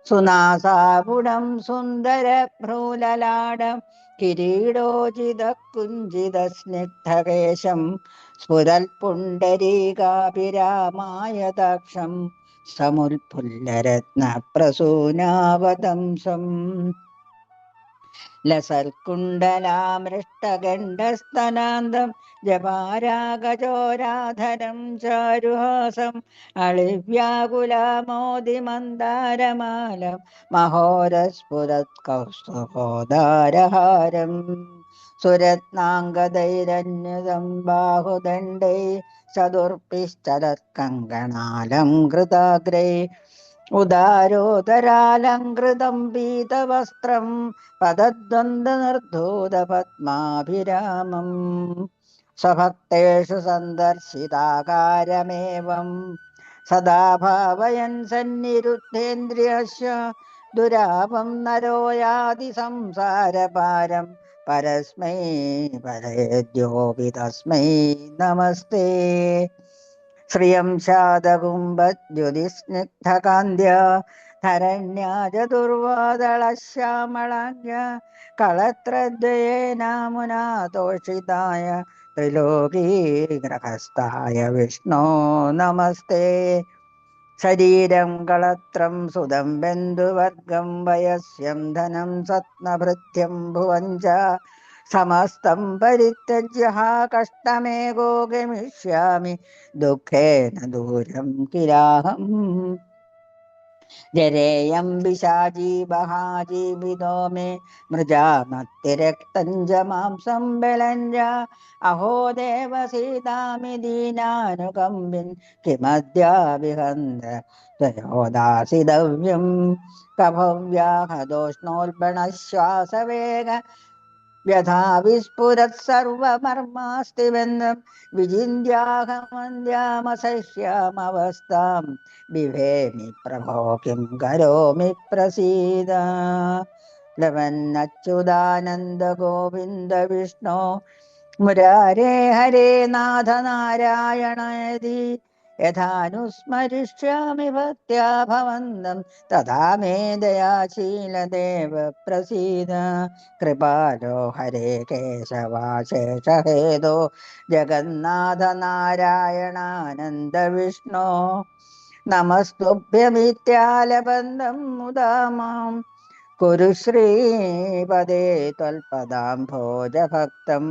സുനാസാപുടം സുന്ദര ഭ്രൂലലാടം കിരീടോചിത കുഞ്ചിത സ്നിഗ്ധകേശം സ്ഫുരൽ പുണ്ടരീകാഭിരാമായതാക്ഷം സമുൽഫുല്ലരത്ന പ്രസൂനാവതംസം. ലസൽകുണ്ടലാമൃഷ്ടഗണ്ഡസ്തനാന്തം ജപാരാഗചോരാധരം ചാരുഹാസം അളിവ്യാകുലമോദിമന്ദാരമാലം മഹോരസ്ഫുരത്കൗസ്തുഭോദാരഹാരം സുരത്നാംഗതൈരന്യുതം ബാഹുദണ്ഡൈ ചതുർപ്പിശ്ചലത്കങ്കണാലം കൃതാഗ്രൈ ഉദാരോദരാലങ്കൃതം പീതവസ്ത്രം പദദ്വന്ദ്വനിർധൂതപത്മാഭിരാമം സ്വഭക്തേഷു സന്ദർശിതാകാരമേവം സദാ ഭാവയൻ സന്നിരുദ്ധേന്ദ്രിയസ്യ ദുരാപം നരോ യാതി സംസാരപാരം പരസ്മൈ പരേദ്യോപി തസ്മൈ നമസ്തേ. ശ്രിയം ശാതകുംഭദ്യുതിസ്നിഗ്ധകാന്ത്യ ധരണ്യാ ചതുർവാദളശ്യാമളാംഗ്യ കളത്രദ്വയേനാമുനാ തോഷിതായ ത്രിലോകീഗ്രഹസ്ഥായ വിഷ്ണോ നമസ്തേ. ശരീരം കളത്രം സുതം ബന്ധുവർഗം വയസ്യം ധനം സത്നഭൃത്യം ഭുവഞ്ച സമസ്തം പരിത്യജ്യ കഷ്ടമേകോ ഗമിഷ്യാമി ദുഃഖേന ദൂരം കിരാഹം. ജരേയം വിശാചീ ബഹാജീവിതോ മേ മൃജാമത്തിരക്തം ച മാംസം ബലഞ്ച അഹോ ദേവസീതാമി ദീനാനുകമ്പിൻ കിമദ്യാവിഹന്ത ത്വയോദാസിതവ്യം കഭവ്യാഹദോഷ്ണോൽബണശ്വാസവേഗ വ്യഥാ വിസ്ഫുരത് സർവമർമാസ്തിബന്ധം വിചിന്യാഹമന്യാമസഹ്യാമവസ്ഥാം ബിഭേമി പ്രഭോ കിം കരോമി പ്രസീദ. ലവന്നച്യുതാനന്ദ ഗോവിന്ദ വിഷ്ണു മുരാരേ ഹരേ നാഥ നാരായണയതി യഥാനുസ്മരിഷ്യാമി ഭക്ത്യാ ഭവന്തം തഥാ മേ ദയാശീലദേവ പ്രസീദ. കൃപാലോ ഹരേ കേശവാശേഷഹേതോ ജഗന്നാഥ നാരായണാനന്ദ വിഷ്ണു നമസ്തുഭ്യമിത്യാലബന്ധം മുദാ മാം കുരു ശ്രീപദേ ത്വൽപദാംഭോജഭക്തം.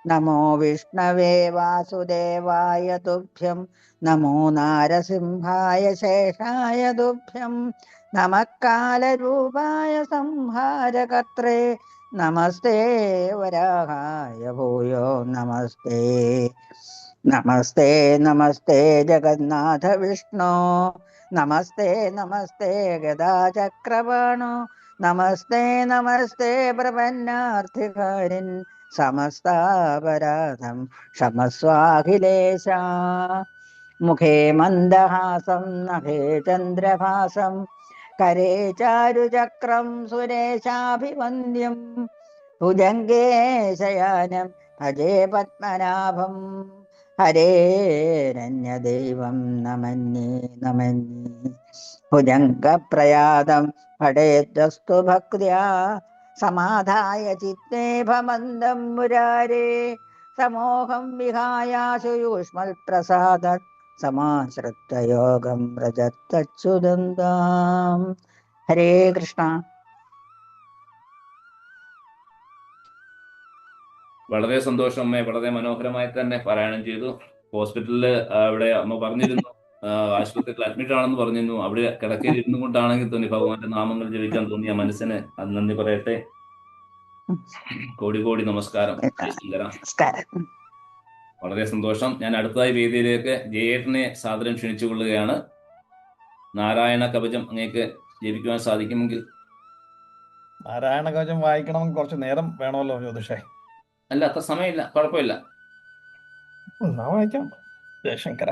നമോ വിഷ്ണവേ വാസുദേവായ തുഭ്യം നമോ നാരസിംഹായ ശേഷായ തുഭ്യം നമഃ കാലരൂപായ സംഹാരകർത്രേ നമസ്തേ വരാഹായ ഭൂയോ നമസ്തേ. നമസ്തേ നമസ്തേ ജഗന്നാഥ വിഷ്ണു നമസ്തേ നമസ്തേ ഗദാചക്രപാണോ നമസ്തേ നമസ്തേ പ്രപന്നാർത്ഥികാരിൻ സമസ്താപരാധം ക്ഷമസ്വാഖിലേശ. മുഖേ മന്ദഹാസം നഭേ ചന്ദ്രഭാസം കരേ ചാരുചക്രം സുരേശാഭിവന്ദ്യം ഭുജംഗേ ശയാനം ഭജേ പത്മനാഭം ഹരേരന്യദൈവം നമന്യേ നമന്യേ. ഭുജംഗപ്രയാദം പടേദ്വസ്തു ഭക്ത്യാ സമാധായ ചിത്തേ ഭമന്ദം മുരാരേ സമോഹം വിഹായാശു യൂഷ്മൽ പ്രസാദത് സമാശ്രിത്യ യോഗം വ്രജത്തച്യുതന്താം. ഹരേ കൃഷ്ണ. വളരെ സന്തോഷം അമ്മേ, വളരെ മനോഹരമായി തന്നെ പാരായണം ചെയ്തു. ഹോസ്പിറ്റലില് അവിടെ അമ്മ പറഞ്ഞിരുന്നു, ആശുപത്രിയിൽ അഡ്മിറ്റ് ആണെന്ന് പറഞ്ഞിരുന്നു. അവിടെ കിടക്കയിൽ ഇരുന്നു കൊണ്ടാണെങ്കിൽ തോന്നി ഭഗവാന്റെ നാമങ്ങൾ ജപിക്കാൻ തോന്നിയ മനസ്സിന് അത് നന്ദി പറയട്ടെ. കോടി കോടി നമസ്കാരം. വളരെ സന്തോഷം. ഞാൻ അടുത്തതായി വേദിയിലേക്ക് ജയേട്ടനെ സാദരം ക്ഷണിച്ചുകൊള്ളുകയാണ്. നാരായണ കവചം അങ്ങേക്ക് ജപിക്കുവാൻ സാധിക്കുമെങ്കിൽ. നാരായണ കവചം വായിക്കണമെങ്കിൽ കുറച്ച് നേരം വേണമല്ലോ ജ്യോതിഷേ. അല്ല, അത്ര സമയമില്ല, കുഴപ്പമില്ല. എന്നാ വായിക്കാം. ജയശങ്കര.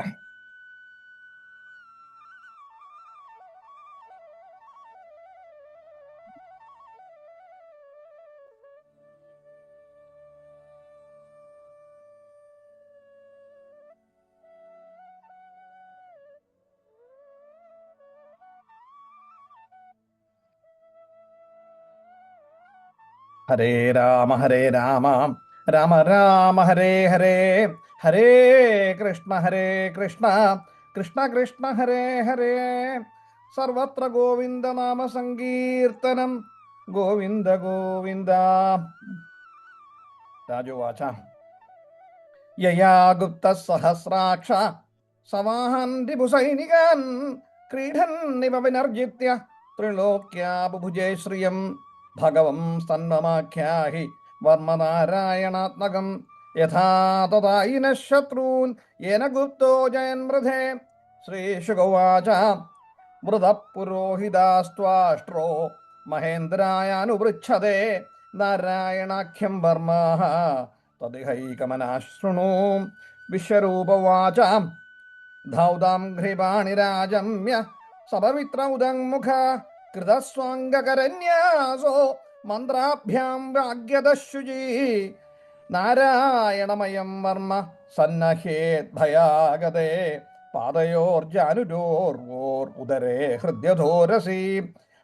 ഹരേ രാമ രാമ രാമ ഹരേ ഹരേ, ഹരേ കൃഷ്ണ കൃഷ്ണ ഹരേ ഹരേ. സർവത്ര ഗോവിന്ദ നാമ സങ്കീർത്തനം, ഗോവിന്ദ ഗോവിന്ദ. രാജുവാച യയാ ഗുപ്ത സഹസ്രാക്ഷ സമാഹൻ രിപുസൈനികാൻ ക്രീഡന്നിവ വിനർജിത്യ ത്രിലോക്യാ ബുഭുജേ ശ്രിയം ഭഗവം സന്മമാഖ്യാഹി വർമ്മനാരായണാത്മകം യഥാ തഥായിന ശത്രൂൻ യേന ഗുപ്തോ ജയൻ മൃധേ. ശ്രീശുകവാച മൃതപുരോഹിതാസ്ത്വാഷ്ട്രോ മഹേന്ദ്രായാനുപൃച്ഛതേ നാരായണാഖ്യം വർമ്മ തദിഹൈകമനാശൃണു. വിശ്വരൂപവാച ധൗതാം ഘ്രിപാണി രാജമ്യ സപവിത്ര ഉദങ്മുഖ കൃതസ്വാംഗകരന്യാസോ മന്ത്രാഭ്യാം വാഗ്യതശുചി. നാരായണമയം വർമ്മ സന്നഹ്യേദ്ഭയാഗതേ പാദയോർജാനുരോർവോർ ഉദരേ ഹൃദ്യധോരസി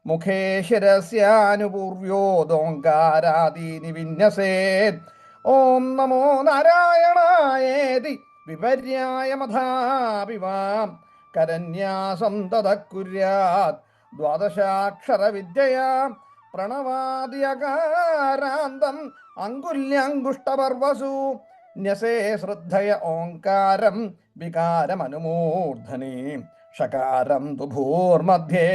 മുഖേ ശിരസ്യാനുപൂർവ്യോദോങ്കാരാദീനി വിന്യസേത്. ഓം നമോ നാരായണായേതി വിപര്യായ മഥാപിവാം കരന്യാസം തദക്കുര്യാത് ദ്വാദശാക്ഷര വിദ്യയാ പ്രണവാദ്യകാരാന്തം അങ്കുല്യങ്കുഷ്ടപർവസു ന്യസേ ശ്രദ്ധയ ഓങ്കാരം വികാരമനുമൂർധനി ഷകാരം തു ഭൂർമധ്യേ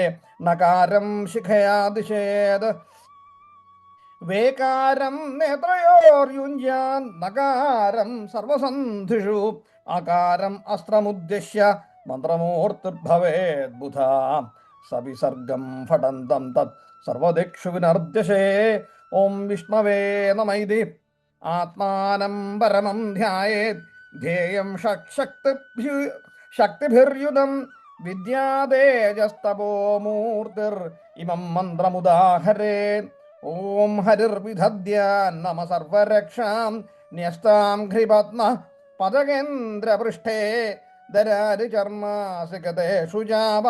നകാരം ശിഖയാ ദിശേത്. വേകാരം നേത്രയോർയുഞ്ജാൻ നകാരം സർവസന്ധിഷു ആകാരം അസ്ത്രമുദ്ദിശ്യ മന്ത്രമൂർത്തിർഭവേത് ബുധാ സവിസർഗം ഫടന്തം തത് സർവദിക്ഷു വിനർദ്യശേ. ഓം വിഷ്ണവേ നമൈതി ആത്മാനം പരമം ധ്യായേത് ധ്യേയം ശക്തിഭിർയുതം വിദ്യാതേജസ്തപോ മൂർത്തിർ ഇമം മന്ത്രമുദാഹരേത്. ഓം ഹരിർവിധദ്യാൻ നമ സർവരക്ഷാം ന്യസ്താം ഘ്രിപത്മ പദകേന്ദ്രപൃഷ്ഠേ ദരാരി ചർമാസികതേഷു ജാവ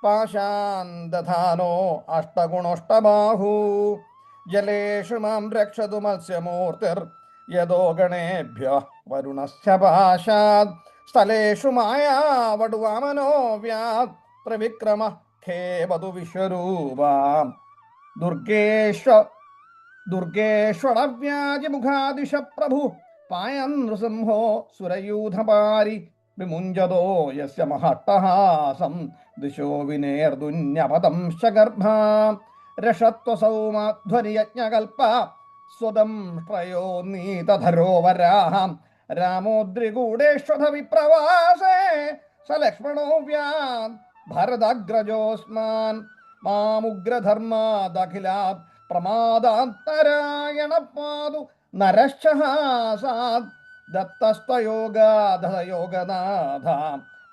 പാശാന്തധാനോ അഷ്ടഗുണോഷ്ടബാഹു. ജലേഷു മാം രക്ഷതു മത്സ്യമൂർത്തിർ യദോ ഗണേഭ്യോ വരുണസ്യ പാശാത്. സ്ഥലേഷു മായാവടുവാമനോ വ്യാത് ത്രിവിക്രമ ഖേവതു വിശ്വരൂപാം. ദുർഗേഷ്വളവ്യാജമുഖാദിശ പ്രഭു പായൻ നൃസിംഹോ സുരയൂഥപാരി വിമുഞ്ചതോ യസ്യ മഹട്ടഹാസം ദിശോ വിനേർദുന്യപദംശ ഗർഭാ. രഷത്വസൗമാധ്വനിയജ്ഞകൽപ സ്വദം ശ്രയോ നീതധരോവരാം രാമോദ്രികൂടേഷ്വധ വിപ്രവാസേ സ ലക്ഷ്മണോ വ്യാത് ഭരതഗ്രജോസ്മാൻ മാമുഗ്രധർമാദഖിലാത് പ്രമാദാന്തരായണ പാതു നരശ്ചഹാസാത്. ദത്തസ്തയോഗാധയോഗനാഥ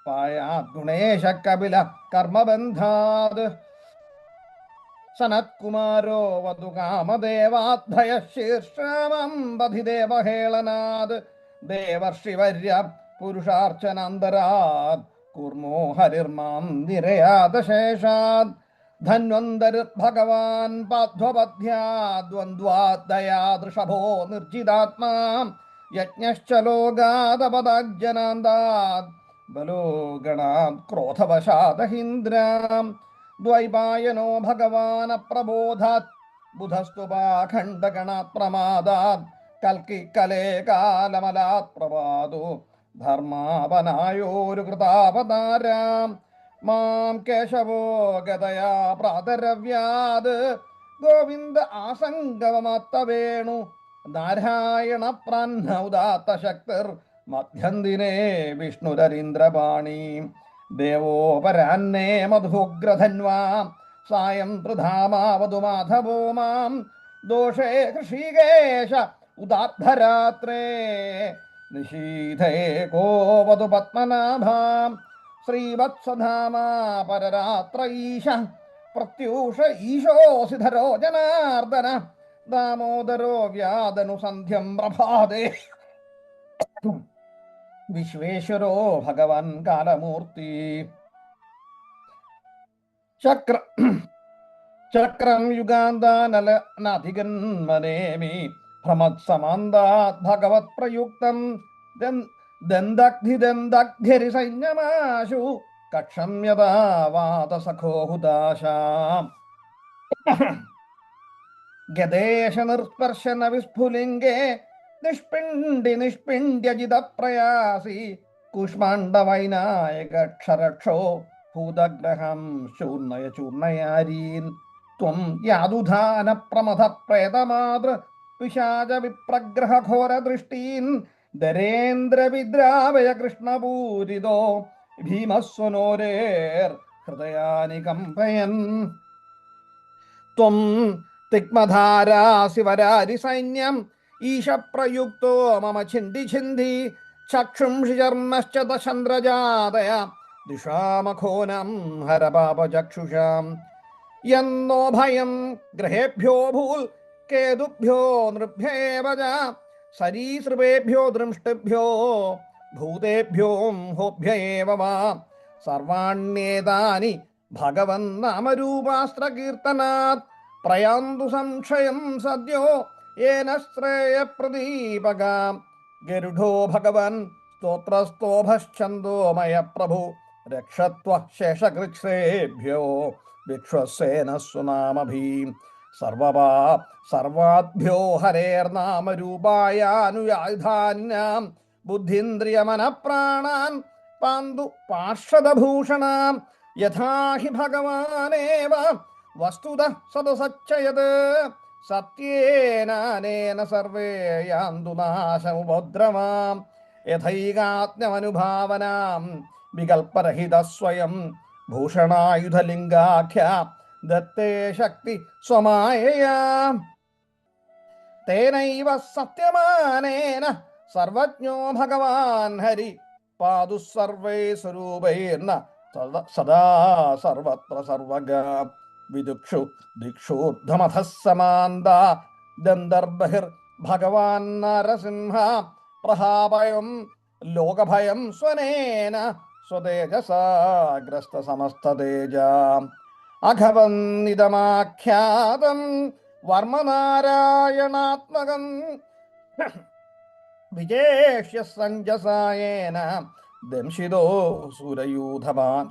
പായാത് ഗുണേശ കപില കർമ്മബന്ധാത്. സനത്കുമാരോ വധു കാമദേവാദ്ഭയ ശീർഷാമം ബധിദേവഹേളനാത്. ദേവർഷിവര്യ പുരുഷാർച്ചനാന്തരാത് കൂർമോ ഹരിർമാം നിരയാദശേഷാത്. ധന്വന്തരിർഭഗവാൻ പാധ്വപദ്ധ്യാദ്വന്ദ്വാദയാദൃഷഭോ നിർജിതാത്മാ യജ്ഞശ്ചലോകാദപദാജ്ജനാന്താത് ബലോ ഗണാത് ക്രോധവശാദഹീന്ദ്രാം. ദ്വൈപായനോ ഭഗവാൻ അപ്രബോധാത് ബുധസ്തു പാഖണ്ഡഗണാത് പ്രമാദാത് കൽക്കി കലേ കാലമലാത് പ്രപാദോ ധർമാപനായോരു കൃതാവതാരാം. മാം കേശവോ ഗതയാ പ്രാതരവ്യാത് ഗോവിന്ദ ആസംഗവമത്തവേണു നാരായണ പ്രാഹ്നൗദാത്ത ശക്തിർ മധ്യന്തിനേ വിഷ്ണുരരീന്ദ്രപാണി. ദേവോപരാന്നേ മധുഗ്രധന്വാ സായം ത്രിധാമാവതു മാധവോ മാം. ദോഷേ ഹൃഷീകേശ ഉദാർദ്ധരാത്രേ നിശീഥേ കോവതു പത്മനാഭാം. ശ്രീവത്സധാമാ പരരാത്രൈശ പ്രത്യൂഷ ഈശോസിധരോ ജനാർദ്ദന. ദാമോദരോ വ്യാദനുസന്ധ്യം പ്രഭാതേ വിശ്വേശ്വരോ ഭഗവൻ കാലമൂർത്തി. ചക്രം യുഗാന്താനധികന്മനേമി ഭ്രമത്സമാന്താത് ഭഗവത് പ്രയുക്തം. ദന്തഗ്ധി സൈന്യമാശു കക്ഷം യഥാ വാതസഖോ ഹുദാശാം. ഗദേശ നിർസ്പർശന വിസ്ഫുലിംഗേ നിഷ്പിണ്ഡി നിഷ്പിണ്ഡ്യജിത പ്രയാസി കുഷ്മാണ്ഡവൈനായക ക്ഷരക്ഷോ ഭൂതഗ്രഹം ചൂർണയ ചൂർണയാരീൻ ത്വം യാതുധാന പ്രമഥ പ്രേതമാതൃ പിശാച വിപ്രഗ്രഹ ഘോര ദൃഷ്ടീൻ ധരേന്ദ്ര വിദ്രാവയ കൃഷ്ണപൂരിതോ ഭീമസ്വനോരേർ ഹൃദയാനി കമ്പയൻ ത്വം തിക്മധാരാ ശിവരാരി സൈന്യം ഈശപ്രയുക്തോ മമ ഛിന്തി ഛിന്തി ചക്ഷുംഷി ചർമ്മശ്ച ദശന്ദ്രജാതയ ദിശാമഖോനം ഹരപാപചക്ഷുഷാം യന്നോ ഭയം ഗ്രഹേഭ്യോ ഭൂൽ കേതുഭ്യോ നൃഭ്യേവ ച സരീസൃപേഭ്യോ ദൃംഷ്ടിഭ്യോ ഭൂതേഭ്യോ ഹോഭ്യ ഏവ വാ സർവാണ്യേതാനി ഭഗവൻ നാമരൂപാസ്ത്രകീർത്തനാത് പ്രയാന്തു സംശയം സദ്യോ യേന ശ്രേയ പ്രദീപകാം ഗരുഡോ ഭഗവൻ സ്തോത്രസ്തോഭശ്ചന്ദോമയ പ്രഭു രക്ഷത്വ ശേഷകൃച്ഛേഭ്യോ വിശ്വസേന സ്വനാമഭീം സർവപാ സർവാഭ്യോ ഹരേർനാമരൂപായാനുയായുധാന്യാം ബുദ്ധീന്ദ്രിയമനപ്രാണാൻ പാന്തു പാർഷദഭൂഷണാം യഥാ ഹി ഭഗവാനേവ വസ്തുത സദസച്ചയത് സത്യേനാനേന സർവേ യാന്തു നാശമുപദ്രവാം യഥൈകാജ്ഞമനുഭാവനാം വികൽപ്പരഹിത സ്വയം ഭൂഷണായുധലിംഗാഖ്യ ദത്തേ ശക്തി സ്വമായയാ തേനൈവ സത്യമാനേന സർവജ്ഞോ ഭഗവാൻ ഹരി പാതു സർവൈ സ്വരൂപൈർന സദാ സർവത്ര സർവഗാ വിദുക്ഷു ദിക്ഷൂർധമഥ സമാന്ത ദന്തർബഹിർ ഭഗവാൻ നരസിംഹ പ്രഹാഭയം ലോകഭയം സ്വനേന സ്വതേജസാഗ്രസ്ത സമസ്തതേജ അഘവന്നിതമാഖ്യാതം വർമ്മനാരായണാത്മകം വിജേഷ്യ സഞ്ജസായേന ദംശിതോ സുരയൂഥപാൻ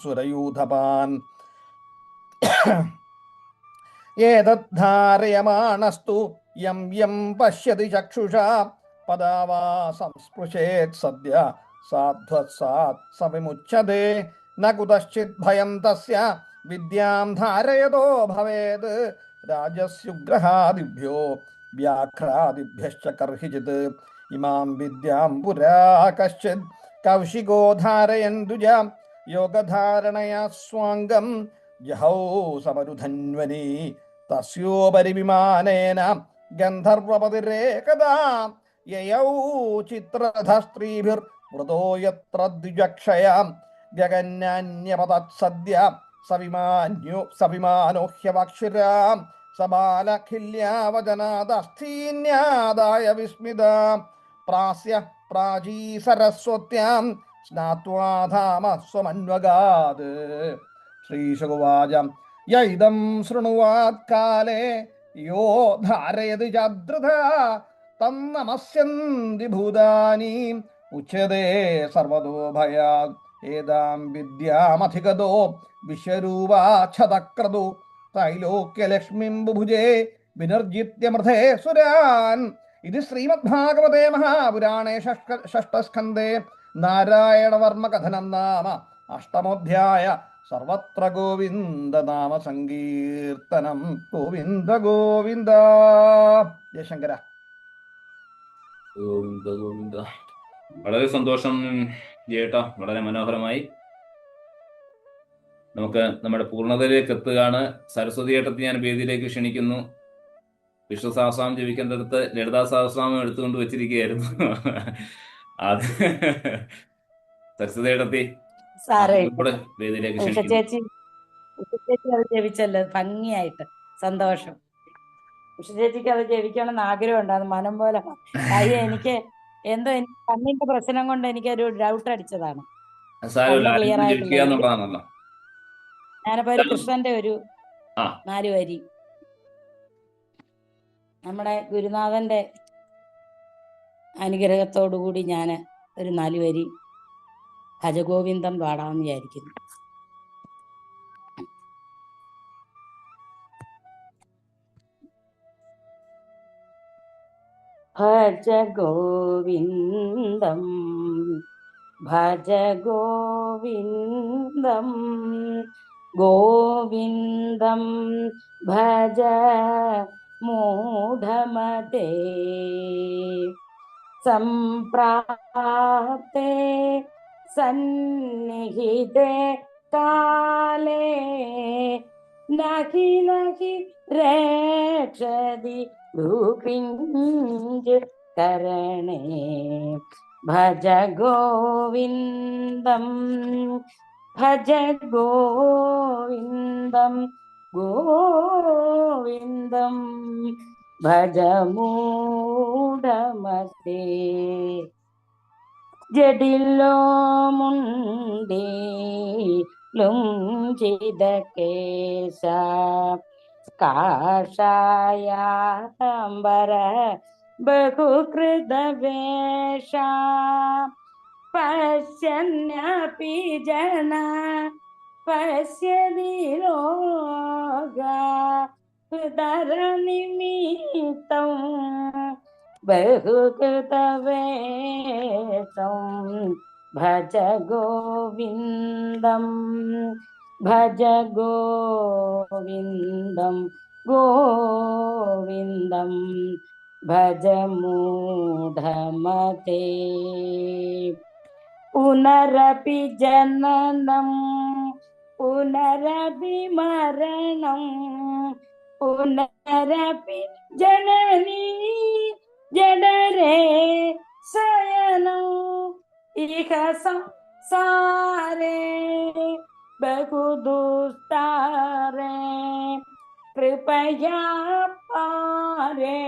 ഏതദ്ധാരയമാണസ്തു യം യം പശ്യതി ചക്ഷുഷാ പദാവാ സംസ്പൃശേത് സദ്യ സാധ്വത്സാത് സവിമുച്യതേ ന കുതശ്ചിത് ഭയം തസ്യ വിദ്യാം ധാരയതോ ഭവേത് രാജസ്യുഗ്രഹാദിഭ്യോ വ്യാഘ്രാദിഭ്യശ്ച കർഹിചിത് ഇമാം വിദ്യാം പുരാ കശ്ചിത് കൗശികോ ധാരയന്തുജ യോഗധാരണയാ സ്വാംഗം ജഹൗ സമരുധന്വനി തസ്യോപരി വിമാനേന ഗന്ധർവപതിരേകദാ യയൗ ചിത്രധസ്ത്രീഭിർ വൃതോ യത്ര ദ്വിജക്ഷയാം ജഗന്യാന്യപതത്സദ്യ സവിമാനോ ഹ്യവക്ഷുരാം സബാലഖില്യാവജനാദസ്ഥീന്യാദായ വിസ്മിതാം പ്രാസ്യ പ്രാചീ സരസ്വത്യാം സ്നാത്വാ ധാമ സ്വമന്വഗാത് ശ്രീശുവാചം യൈദം ശൃണുവാത് കാലേ യോ ധാരയതി ചദ്രുത തം നമസ്യന്തി ഭൂതാനി ഉച്യതേ സർവതോ ഭയാത് ഏതാം വിദ്യാമധിഗതോ വിശ്വരൂപാച്ഛതക്രതു ത്രൈലോക്യലക്ഷ്മീം ബുഭുജേ വിനിർജിത്യമൃധേ സുരാൻ. ഇത് ശ്രീമദ്ഭാഗവതേ മഹാപുരാണേ ഷഷ്ഠസ്കന്ധേ നാരായണവർമ്മ കഥനം നാമ അഷ്ടമോധ്യായ. സർവത്ര ഗോവിന്ദ നാമ സങ്കീർത്തനം. ഗോവിന്ദ ഗോവിന്ദ. ജയശങ്കര. ഗോവിന്ദ ഗോവിന്ദ. വളരെ സന്തോഷം ജയേട്ടാ, വളരെ മനോഹരമായി. നമുക്ക് നമ്മുടെ പൂർണ്ണതയിലേക്ക് എത്തുകയാണ്. സരസ്വതി ഏട്ടത്തെ ഞാൻ വേദിയിലേക്ക് ക്ഷണിക്കുന്നു. വിഷ്ണു സഹസ്രനാമം ജപിക്കേണ്ടടുത്ത് ലളിതാ സഹസ്രനാമം എടുത്തുകൊണ്ട് വെച്ചിരിക്കുകയായിരുന്നു. അത് സരസ്വതി ഏട്ടത്തി കൂടെ വേദിയിലേക്ക് ക്ഷണിക്കുന്നു. ചേച്ചി അത് ജപിച്ചല്ലോ ഭംഗിയായിട്ട്. സന്തോഷം. ഉഷ ചേച്ചിക്ക് അത് ജപിക്കണമെന്ന് ആഗ്രഹം ഉണ്ടായിരുന്നു, മനം പോലെ. കാര്യം എനിക്ക് എന്തോ കണ്ണിന്റെ പ്രശ്നം കൊണ്ട് എനിക്കൊരു ഡൗട്ട് അടിച്ചതാണ്. ക്ലിയർ ആയിട്ടില്ല. ഞാനപ്പോ ഒരു കൃഷ്ണന്റെ ഒരു 4 വരി നമ്മുടെ ഗുരുനാഥന്റെ അനുഗ്രഹത്തോടുകൂടി ഞാൻ ഒരു 4 വരി ഭജഗോവിന്ദം പാടാമെന്ന് വിചാരിക്കുന്നു. ഭജ ഗോവിന്ദം ഭജ ഗോവിന്ദം ഗോവിന്ദം ഭജ മൂഢമതേ സംപ്രാപ്തേ സന്നിഹിതേ കാലേ നഹി നഹി രക്ഷതി ഭൂകിഞ്ച് കരണേ ഭജ ഗോവിന്ദം ഭജ ഗോവിന്ദം ഗോവിന്ദം ഭജ മൂഢമതേ ജഡിലോ മുണ്ടിലും ചിതകേശ കാഷായാംബര ബഹുകൃതവേഷ പശ്യന്യപി ജന പശ്യതി ലോക ഹൃദരനിമിത്തം ബഹുകൃതവേഷം ഭജ ഗോവിന്ദം ഭജ ഗോവിന്ദം ഗോവിന്ദം ഭജ മൂഢമതേ പുനരപി ജനനം പുനരപി മരണം പുനരപി ജനനീ ജഡരേ ശയനം ഇഹ സംസാരേ ബഹുദുസ്താരേ കൃപയാ പാരേ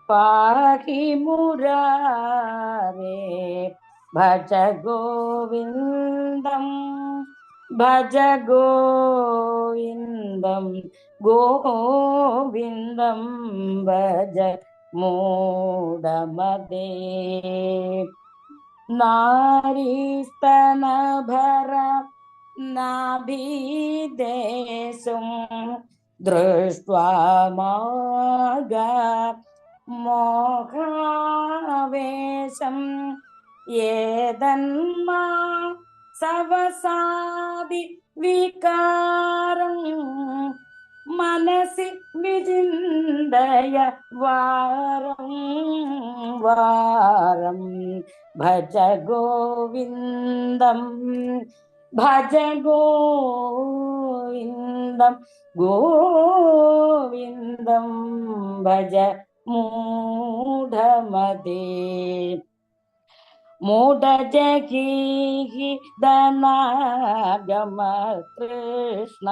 പാഹി മുരാരേ ഭജ ഗോവിന്ദം ഭജ ഗോവിന്ദം ഗോവിന്ദം ഭജ മൂഢമതേ നാരീസ്തനഭര നാഭിദേശം ദൃഷ്ട്വാ മാഗ മോഹാവേശം ഏതന്മാ സവസാദി വികാരം മനസി വിചിന്തയ വാരം വാരം ഭജ ഗോവിന്ദം ഭജ ഗോവിന്ദം ഗോവിന്ദം ഭജ മൂഢമതേ മൂഢജഗീഹി ധനാഗമ കൃഷ്ണ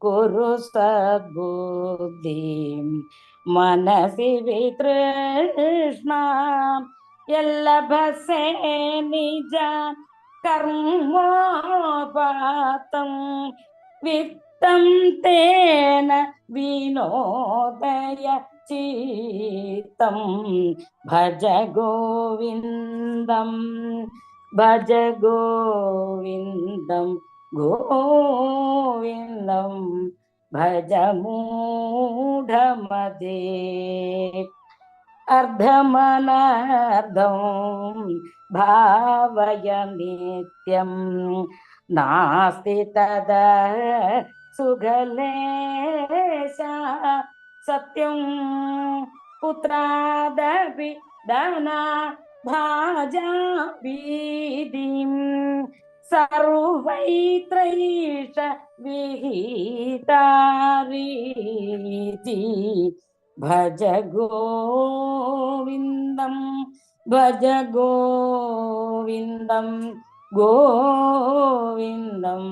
കുരു സദ്ബുദ്ധിം മനസി വിതൃഷ്ണ യല്ലഭസേ നിജ കർമ്മോപാതം വിത്തം തേന വിനോദയ ചിത്തം ഭജ ഗോവിന്ദം ഭജ ഗോവിന്ദം ഗോവിന്ദം ഭജ മൂഢമതേ അർദ്ധമനർദ്ധം ഭാവയ നിത്യം നാസ്തി തദ സുഖലേശ സത്യം പുത്രാദപി ധന ഭാജാ വീതിം സർവൈത്രൈഷ വിഹിതാരീതി ഭജ ഗോവിന്ദം ഭജ ഗോവിന്ദം ഗോവിന്ദം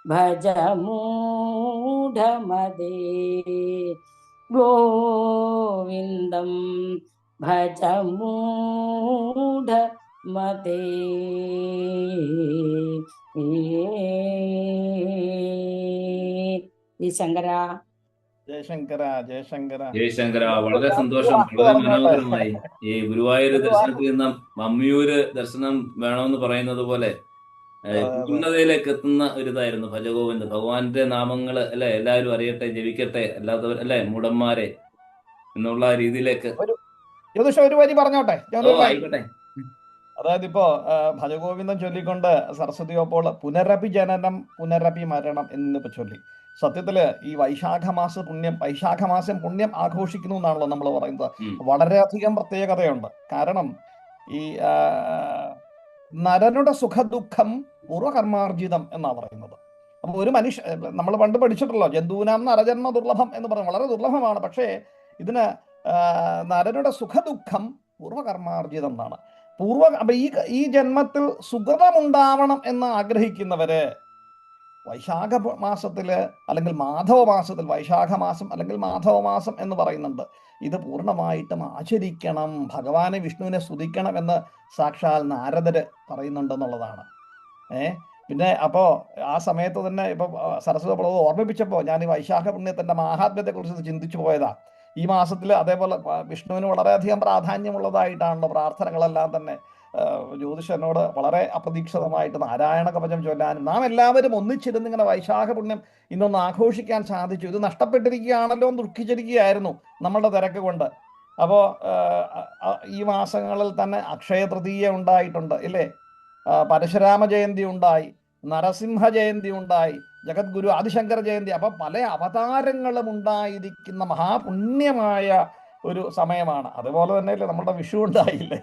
ഭജ മൂഢമതേ ഗോവിന്ദം ഭജ മൂഢമതേ ഈ ശങ്കര ജയശങ്കര ജയശങ്കര ജയശങ്കര വളരെ സന്തോഷം, വളരെ മനോഹരമായി. ഈ ഗുരുവായൂർ ദർശനത്തിൽ നിന്ന് മമ്മിയൂര് ദർശനം വേണമെന്ന് പറയുന്നത് പോലെ ഉന്നതയിലേക്ക് എത്തുന്ന ഒരിതായിരുന്നു ഭജഗോവിന്ദ്. ഭഗവാന്റെ നാമങ്ങള് അല്ലെ എല്ലാവരും അറിയട്ടെ, ജപിക്കട്ടെ, അല്ലാത്തവർ അല്ലെ മൂടന്മാരെ എന്നുള്ള രീതിയിലേക്ക്. ജ്യോതിഷ ഒരു വരി പറഞ്ഞോട്ടെ. ആയിക്കോട്ടെ. അതായത് ഇപ്പോ ഭജഗോവിന്ദം ചൊല്ലിക്കൊണ്ട് സരസ്വതി അപ്പോൾ പുനരപി ജനനം പുനരപി മരണം എന്നിപ്പോ ചൊല്ലി. സത്യത്തില് ഈ വൈശാഖമാസം പുണ്യം ആഘോഷിക്കുന്നു എന്നാണല്ലോ നമ്മൾ പറയുന്നത്. വളരെയധികം പ്രത്യേകതയുണ്ട്. കാരണം ഈ നരനുടെ സുഖദുഃഖം പൂർവകർമാർജിതം എന്നാ പറയുന്നത്. അപ്പൊ ഒരു മനുഷ്യ, നമ്മൾ പണ്ട് പഠിച്ചിട്ടുള്ളൂ, ജന്തൂനാം നരജന്മ ദുർലഭം എന്ന് പറയും, വളരെ ദുർലഭമാണ്. പക്ഷേ ഇതിന് നരനുടെ സുഖദുഃഖം പൂർവകർമാർജിതം എന്നാണ്. അപ്പൊ ഈ ജന്മത്തിൽ സുഗതമുണ്ടാവണം എന്ന് ആഗ്രഹിക്കുന്നവര് വൈശാഖ മാസത്തില് അല്ലെങ്കിൽ മാധവ മാസത്തിൽ, വൈശാഖ മാസം അല്ലെങ്കിൽ മാധവ മാസം എന്ന് പറയുന്നുണ്ട്, ഇത് പൂർണ്ണമായിട്ടും ആചരിക്കണം, ഭഗവാനെ വിഷ്ണുവിനെ സ്തുതിക്കണം എന്ന് സാക്ഷാൽ നാരദര് പറയുന്നുണ്ടെന്നുള്ളതാണ്. പിന്നെ അപ്പോൾ ആ സമയത്ത് തന്നെ ഇപ്പൊ സരസ്വതി പ്രഭു ഓർമ്മിപ്പിച്ചപ്പോൾ ഞാൻ ഈ വൈശാഖ പുണ്യത്തിന്റെ മാഹാത്മ്യത്തെ കുറിച്ച് ചിന്തിച്ചു പോയതാ. ഈ മാസത്തിൽ അതേപോലെ വിഷ്ണുവിന് വളരെയധികം പ്രാധാന്യമുള്ളതായിട്ടാണല്ലോ പ്രാർത്ഥനകളെല്ലാം തന്നെ. ജ്യോതിഷനോട് വളരെ അപ്രതീക്ഷിതമായിട്ട് നാരായണ കവചം ചൊല്ലാനും നാം എല്ലാവരും ഒന്നിച്ചിരുന്ന് ഇങ്ങനെ വൈശാഖ പുണ്യം ഇന്നൊന്ന് ആഘോഷിക്കാൻ സാധിച്ചു. ഇത് നഷ്ടപ്പെട്ടിരിക്കുകയാണല്ലോ എന്ന് ദുഃഖിച്ചിരിക്കുകയായിരുന്നു നമ്മളുടെ തിരക്ക് കൊണ്ട്. അപ്പോൾ ഈ മാസങ്ങളിൽ തന്നെ അക്ഷയ തൃതീയ ഉണ്ടായിട്ടുണ്ട് ഇല്ലേ, പരശുരാമ ജയന്തി ഉണ്ടായി, നരസിംഹ ജയന്തി ഉണ്ടായി, ജഗദ്ഗുരു ആദിശങ്കര ജയന്തി. അപ്പൊ പല അവതാരങ്ങളും ഉണ്ടായിരിക്കുന്ന മഹാപുണ്യമായ ഒരു സമയമാണ്. അതുപോലെ തന്നെയല്ലേ നമ്മുടെ വിഷു ഉണ്ടായില്ലേ.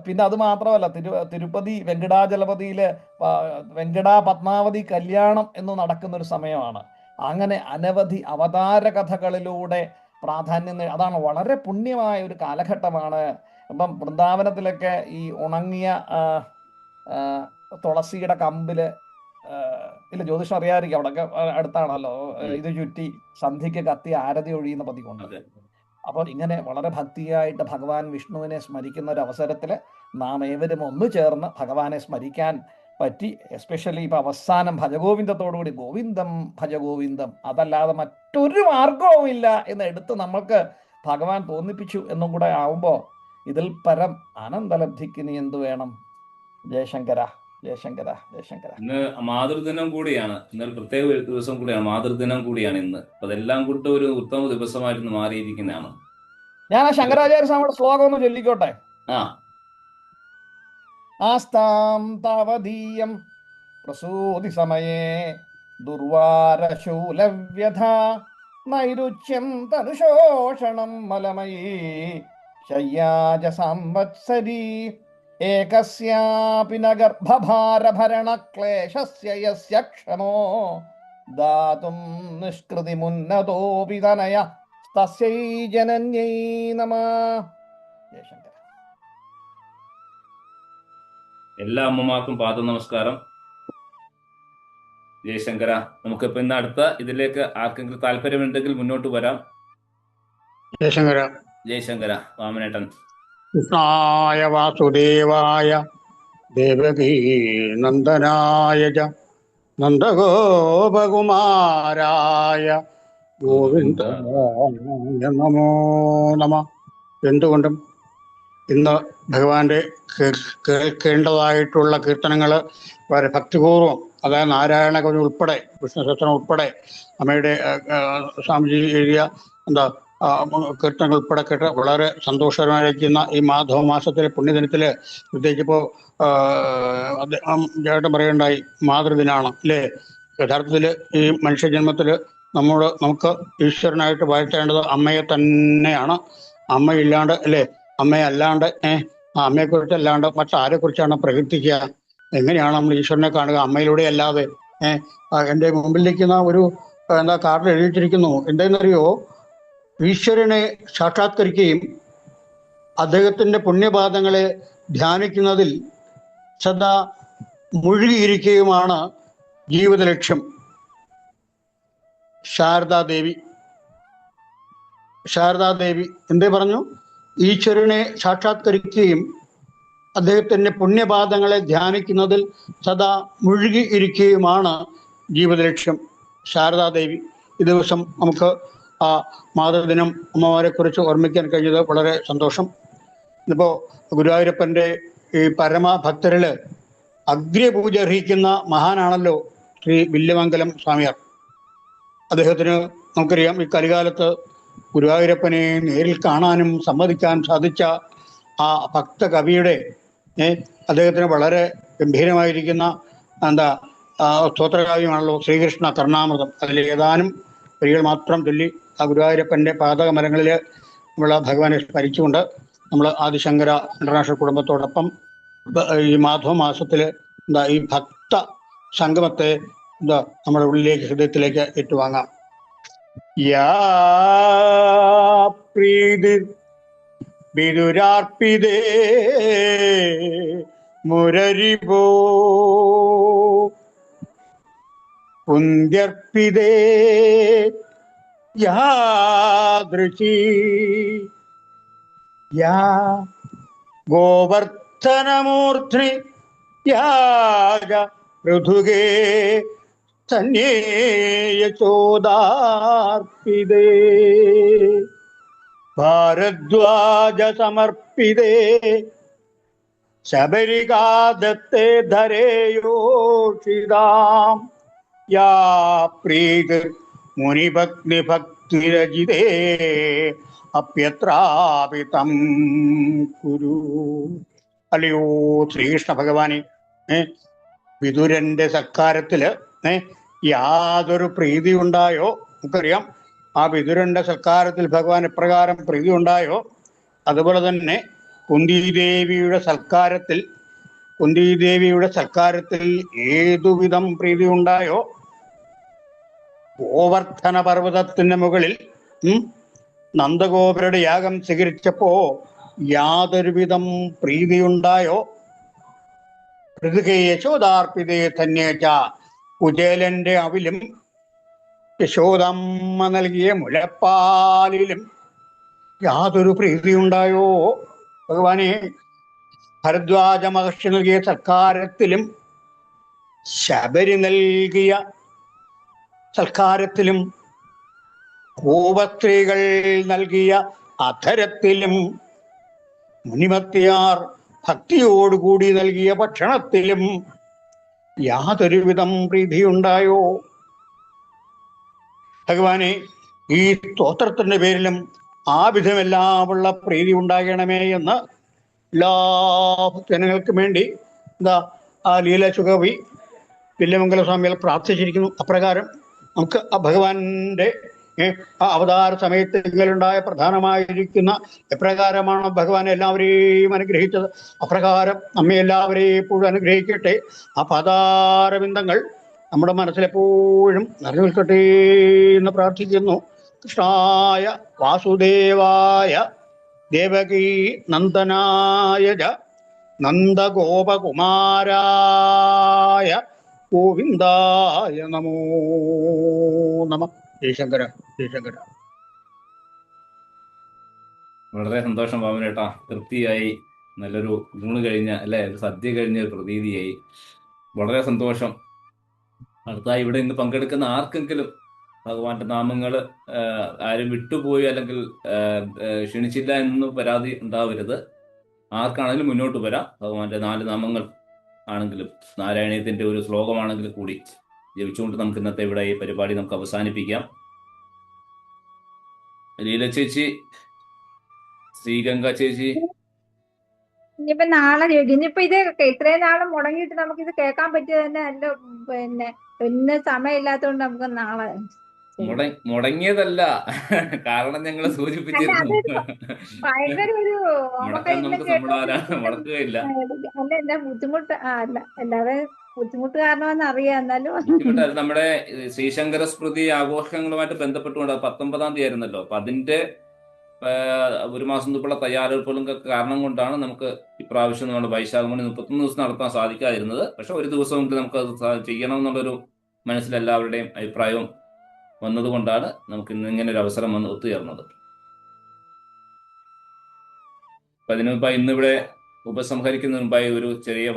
പിന്നെ അത് മാത്രമല്ല, തിരുപ്പതി വെങ്കടാചലപതിയിലെ വെങ്കടാ പത്മാവതി കല്യാണം എന്ന് നടക്കുന്ന ഒരു സമയമാണ്. അങ്ങനെ അനവധി അവതാര കഥകളിലൂടെ പ്രാധാന്യം, അതാണ് വളരെ പുണ്യമായ ഒരു കാലഘട്ടമാണ്. ഇപ്പം വൃന്ദാവനത്തിലൊക്കെ ഈ ഉണങ്ങിയ തുളസിയുടെ കമ്പില് ഇല്ല, ജ്യോതിഷം അറിയാതിരിക്കും, അവിടെയൊക്കെ അടുത്താണല്ലോ, ഇത് ചുറ്റി സന്ധ്യയ്ക്ക് കത്തി ആരതി ഒഴിയുന്ന പതിവുണ്ട്. അപ്പോൾ ഇങ്ങനെ വളരെ ഭക്തിയായിട്ട് ഭഗവാൻ വിഷ്ണുവിനെ സ്മരിക്കുന്ന ഒരു അവസരത്തിൽ നാം ഏവരും ഒന്നു ചേർന്ന് ഭഗവാനെ സ്മരിക്കാൻ പറ്റി. എസ്പെഷ്യലി ഇപ്പൊ അവസാനം ഭജഗോവിന്ദത്തോടുകൂടി ഗോവിന്ദം ഭജഗോവിന്ദം, അതല്ലാതെ മറ്റൊരു മാർഗവും ഇല്ല എന്ന് എടുത്ത് നമ്മൾക്ക് ഭഗവാൻ തോന്നിപ്പിച്ചു എന്നും കൂടെ ആവുമ്പോൾ ഇതിൽ പരം ആനന്ദലബ്ധിക്ക് നീ എന്തു വേണം. ജയശങ്കര ജയശങ്കര ജയശങ്കര. ഇന്ന് മാതൃദിനം കൂടിയാണ്, ഇന്നൊരു പ്രത്യേക ദിവസം കൂടിയാണ്, മാതൃദിനം കൂടിയാണ് ഇന്ന്. അതെല്ലാം കൊണ്ട് ഒരു ഉത്തമ ദിവസമായിട്ട് മാറിയിരിക്കുന്നതാണ്. ഞാൻ ആ ശങ്കരാചാര്യ സ്വാമിയുടെ ശ്ലോകം ഒന്ന് ചൊല്ലിക്കോട്ടെ. ആസ്താം താവദീയം പ്രസൂതി സമയേ ദുർവാരശൂലവ്യഥ നൈരുച്യം തനുശോഷണം മലമയീ ശയ്യാജ സംവത്സരീ ഏകസ്യാപി ന ഗർഭഭാരഭരണക്ലേശസ്യ യസ്യ ക്ഷമോ ദാതും നിഷ്കൃതിമുന്നതോപി തനയ തസ്യൈ ജനന്യൈ നമഃ. ജയശങ്കര. എല്ലാ അമ്മമാർക്കും പാദ നമസ്കാരം. ജയശങ്കര. നമുക്കിപ്പോ ഇന്ന് അടുത്ത ഇതിലേക്ക് ആർക്കെങ്കിലും താല്പര്യമുണ്ടെങ്കിൽ മുന്നോട്ട് വരാം. ജയശങ്കര. ജയശങ്കര. വാമനേട്ടൻ. കൃഷ്ണായ വാസുദേവായ ദേവകീ നന്ദനായ ച നന്ദഗോപകുമാരായ ഗോവിന്ദായ നമോ നമഃ. എന്തുകൊണ്ടും ഇന്ന് ഭഗവാന്റെ കേൾക്കേണ്ടതായിട്ടുള്ള കീർത്തനങ്ങൾ വളരെ ഭക്തിപൂർവ്വം, അതായത് നാരായണ കവി ഉൾപ്പെടെ വിഷ്ണു സഹസ്രം ഉൾപ്പെടെ അമ്മയുടെ സ്വാമിജി എഴുതിയ കീർത്തനങ്ങൾ ഉൾപ്പെടെ കേട്ട് വളരെ സന്തോഷകരമായിരിക്കുന്ന ഈ മാധവ മാസത്തിലെ പുണ്യദിനത്തില്, പ്രത്യേകിച്ച് ഇപ്പോൾ ചേട്ടൻ പറയുണ്ടായി മാതൃദിനാണ് അല്ലേ. യഥാർത്ഥത്തിൽ ഈ മനുഷ്യജന്മത്തിൽ നമുക്ക് ഈശ്വരനായിട്ട് വാഴ്ത്തേണ്ടത് അമ്മയെ തന്നെയാണ്. അമ്മയില്ലാണ്ട് അല്ലേ, അമ്മയെ അല്ലാണ്ട് അമ്മയെക്കുറിച്ച് അല്ലാണ്ട് മറ്റാരെ കുറിച്ചാണ് പ്രകീർത്തിക്കുക? എങ്ങനെയാണ് നമ്മൾ ഈശ്വരനെ കാണുക അമ്മയിലൂടെ അല്ലാതെ? എൻ്റെ മുമ്പിലിരിക്കുന്ന ഒരു കാർഡിൽ എഴുതിയിട്ടിരിക്കുന്നു, എന്താണെന്നറിയോ, ഈശ്വരനെ സാക്ഷാത്കരിക്കുകയും അദ്ദേഹത്തിൻ്റെ പുണ്യപാദങ്ങളെ ധ്യാനിക്കുന്നതിൽ സദാ മുഴുകിയിരിക്കുകയുമാണ് ജീവിത ലക്ഷ്യം. ശാരദാദേവി എന്തേ പറഞ്ഞു? ഈശ്വരനെ സാക്ഷാത്കരിക്കുകയും അദ്ദേഹത്തിൻ്റെ പുണ്യപാദങ്ങളെ ധ്യാനിക്കുന്നതിൽ സദാ മുഴുകി ഇരിക്കുകയുമാണ് ജീവിത ലക്ഷ്യം. ശാരദാദേവി. ഈ ദിവസം നമുക്ക് ആ മാതൃദിനം അമ്മമാരെ കുറിച്ച് ഓർമ്മിക്കാൻ കഴിഞ്ഞത് വളരെ സന്തോഷം. ഇന്നിപ്പോൾ ഗുരുവായൂരപ്പൻ്റെ ഈ പരമഭക്തരിൽ അഗ്രപൂജ അർഹിക്കുന്ന മഹാനാണല്ലോ ശ്രീ വില്യമംഗലം സ്വാമിയാർ. അദ്ദേഹത്തിന് നമുക്കറിയാം ഈ കലികാലത്ത് ഗുരുവായൂരപ്പനെ നേരിൽ കാണാനും സമ്മതിക്കാൻ സാധിച്ച ആ ഭക്ത കവിയുടെ അദ്ദേഹത്തിന് വളരെ ഗംഭീരമായിരിക്കുന്ന എന്താ സ്തോത്രകാവ്യമാണല്ലോ ശ്രീകൃഷ്ണ കർണാമൃതം. അതിൽ ഏതാനും വരികൾ മാത്രം ചൊല്ലി ആ ഗുരുവായൂരപ്പൻ്റെ പാദകമലങ്ങളിൽ നമ്മൾ ഭഗവാനെ സ്മരിച്ചുകൊണ്ട് നമ്മൾ ആദിശങ്കര ഇന്റർനാഷണൽ കുടുംബത്തോടൊപ്പം ഈ മാധവ മാസത്തിൽ ഈ ഭക്ത സംഗമത്തെ നമ്മുടെ ഉള്ളിലേക്ക്, ഹൃദയത്തിലേക്ക് ഏറ്റുവാങ്ങാം. യാ പ്രീതി വിദുരാർപ്പിതേ മുരരിപോ കുന്ത്യർപ്പിതേ യാദൃശി യാ ഗോവർദ്ധനമൂർധ്നി യാഗ പൃഥുകേ സന്യേയചോദാർപ്പിതേ ഭാരദ്വാജ സമർപ്പിതേ ശബരികാദത്തെ ധരേയോഷിതാം യാ പ്രീതിർ മുനിഭക്തി ഭക്തിരജിതേ അപ്യത്രാപിതം കുരു. അല്ലയോ ശ്രീകൃഷ്ണ ഭഗവാനെ, വിതുരന്റെ സൽക്കാരത്തില് യാതൊരു പ്രീതി ഉണ്ടായോ? നമുക്കറിയാം, ആ വിതുരന്റെ സൽക്കാരത്തിൽ ഭഗവാൻ എപ്രകാരം പ്രീതി ഉണ്ടായോ, അതുപോലെ തന്നെ കുന്തിദേവിയുടെ സൽക്കാരത്തിൽ ഏതുവിധം പ്രീതി ഉണ്ടായോ, ഗോവർദ്ധന പർവ്വതത്തിന്റെ മുകളിൽ നന്ദഗോപരുടെ യാഗം സ്വീകരിച്ചപ്പോ യാതൊരുവിധം പ്രീതിയുണ്ടായോ, പൃഥുകേ യശോദാർപ്പിതേ തന്നേച്ച കുചേലന്റെ അവിലും യശോദമ്മ നൽകിയ മുലപ്പാലിലും യാതൊരു പ്രീതിയുണ്ടായോ ഭഗവാനെ? ഭരദ്വാജ മഹർഷി നൽകിയ സൽക്കാരത്തിലും ശബരി നൽകിയ സൽക്കാരത്തിലും ഗോപസ്ത്രീകൾ നൽകിയ അധരത്തിലും മുനിമത്തിയാർ ഭക്തിയോടുകൂടി നൽകിയ ഭക്ഷണത്തിലും യാതൊരുവിധം പ്രീതിയുണ്ടായോ ഭഗവാനെ? ഈ സ്തോത്രത്തിന്റെ പേരിലും ആ വിധമെല്ലാമുള്ള പ്രീതി ഉണ്ടാകണമേ എന്ന് എല്ലാ ജനങ്ങൾക്കും വേണ്ടി ആ ലീലസുകവി വില്യമംഗല സ്വാമികൾ പ്രാർത്ഥിച്ചിരിക്കുന്നു. അപ്രകാരം നമുക്ക് ആ ഭഗവാന്റെ ആ അവതാര സമയത്തുണ്ടായ പ്രധാനമായിരിക്കുന്ന എപ്രകാരമാണ് ഭഗവാൻ എല്ലാവരെയും അനുഗ്രഹിച്ചത്, അപ്രകാരം നമ്മെ എല്ലാവരെയും എപ്പോഴും അനുഗ്രഹിക്കട്ടെ. ആ പാതാരബിന്ദങ്ങൾ നമ്മുടെ മനസ്സിലെപ്പോഴും നിറഞ്ഞു നിൽക്കട്ടെ എന്ന് പ്രാർത്ഥിക്കുന്നു. കൃഷ്ണായ വാസുദേവായ ദേവകീ നന്ദനായ നന്ദഗോപകുമാരായ ഗോവിന്ദായ നമോ നമ. ജയശങ്കര ജയശങ്കര. വളരെ സന്തോഷം വാമനേട്ടാ, തൃപ്തിയായി. നല്ലൊരു ഊണ് കഴിഞ്ഞ അല്ലെ, സദ്യ കഴിഞ്ഞ ഒരു പ്രതീതിയായി. വളരെ സന്തോഷം. അടുത്തായി ഇവിടെ ഇന്ന് പങ്കെടുക്കുന്ന ആർക്കെങ്കിലും ഭഗവാന്റെ നാമങ്ങൾ ആരും വിട്ടുപോയി അല്ലെങ്കിൽ ക്ഷണിച്ചില്ല എന്ന് പരാതി ഉണ്ടാവരുത്. ആർക്കാണെങ്കിലും മുന്നോട്ട് വരാം. ഭഗവാന്റെ 4 നാമങ്ങൾ ആണെങ്കിലും നാരായണീയത്തിന്റെ ഒരു ശ്ലോകമാണെങ്കിലും കൂടി ജപിച്ചുകൊണ്ട് നമുക്ക് ഇന്നത്തെ ഇവിടെ ഈ പരിപാടി നമുക്ക് അവസാനിപ്പിക്കാം. ലീല ചേച്ചി, ശ്രീഗംഗ ചേച്ചി, ഇനിയിപ്പോ നാളെ ഇനിയിപ്പോ ഇത് ഇത്രയും നാള് മുടങ്ങിയിട്ട് നമുക്ക് ഇത് കേൾക്കാൻ പറ്റിയത് തന്നെ പിന്നെ സമയമില്ലാത്തതുകൊണ്ട് നമുക്ക് നാളെ മുടങ്ങിയതല്ല, കാരണം ഞങ്ങൾ സൂചിപ്പിച്ചിരുന്നു. ഭയങ്കര ഒരു മുടക്കുകയില്ല. അല്ല എന്താ ബുദ്ധിമുട്ട് അല്ല അല്ലാതെ ബുദ്ധിമുട്ട് കാരണമെന്ന് അറിയാം. എന്നാലും നമ്മുടെ ശ്രീശങ്കര സ്മൃതി ആഘോഷങ്ങളുമായിട്ട് ബന്ധപ്പെട്ടുകൊണ്ട് 19-ാം തീയതി ആയിരുന്നല്ലോ. അപ്പൊ അതിന്റെ ഒരു മാസം മുമ്പുള്ള തയ്യാറെടുപ്പുകളും കാരണം കൊണ്ടാണ് നമുക്ക് ഇപ്രാവശ്യം നമ്മുടെ വൈശാഖം കൊണ്ട് 31 ദിവസം നടത്താൻ സാധിക്കാതിരുന്നത്. പക്ഷെ ഒരു ദിവസം കൊണ്ട് നമുക്ക് അത് ചെയ്യണം എന്നുള്ളൊരു മനസ്സിലെല്ലാവരുടെയും അഭിപ്രായവും വന്നതുകൊണ്ടാണ് നമുക്ക് ഇങ്ങനെ ഒരു അവസരം വന്ന് ഒത്തുചേർന്നത്. അപ്പൊ അതിനു മുമ്പായി ഇന്നിവിടെ ഉപസംഹരിക്കുന്നതിന് മുമ്പായി ഒരു ചെറിയ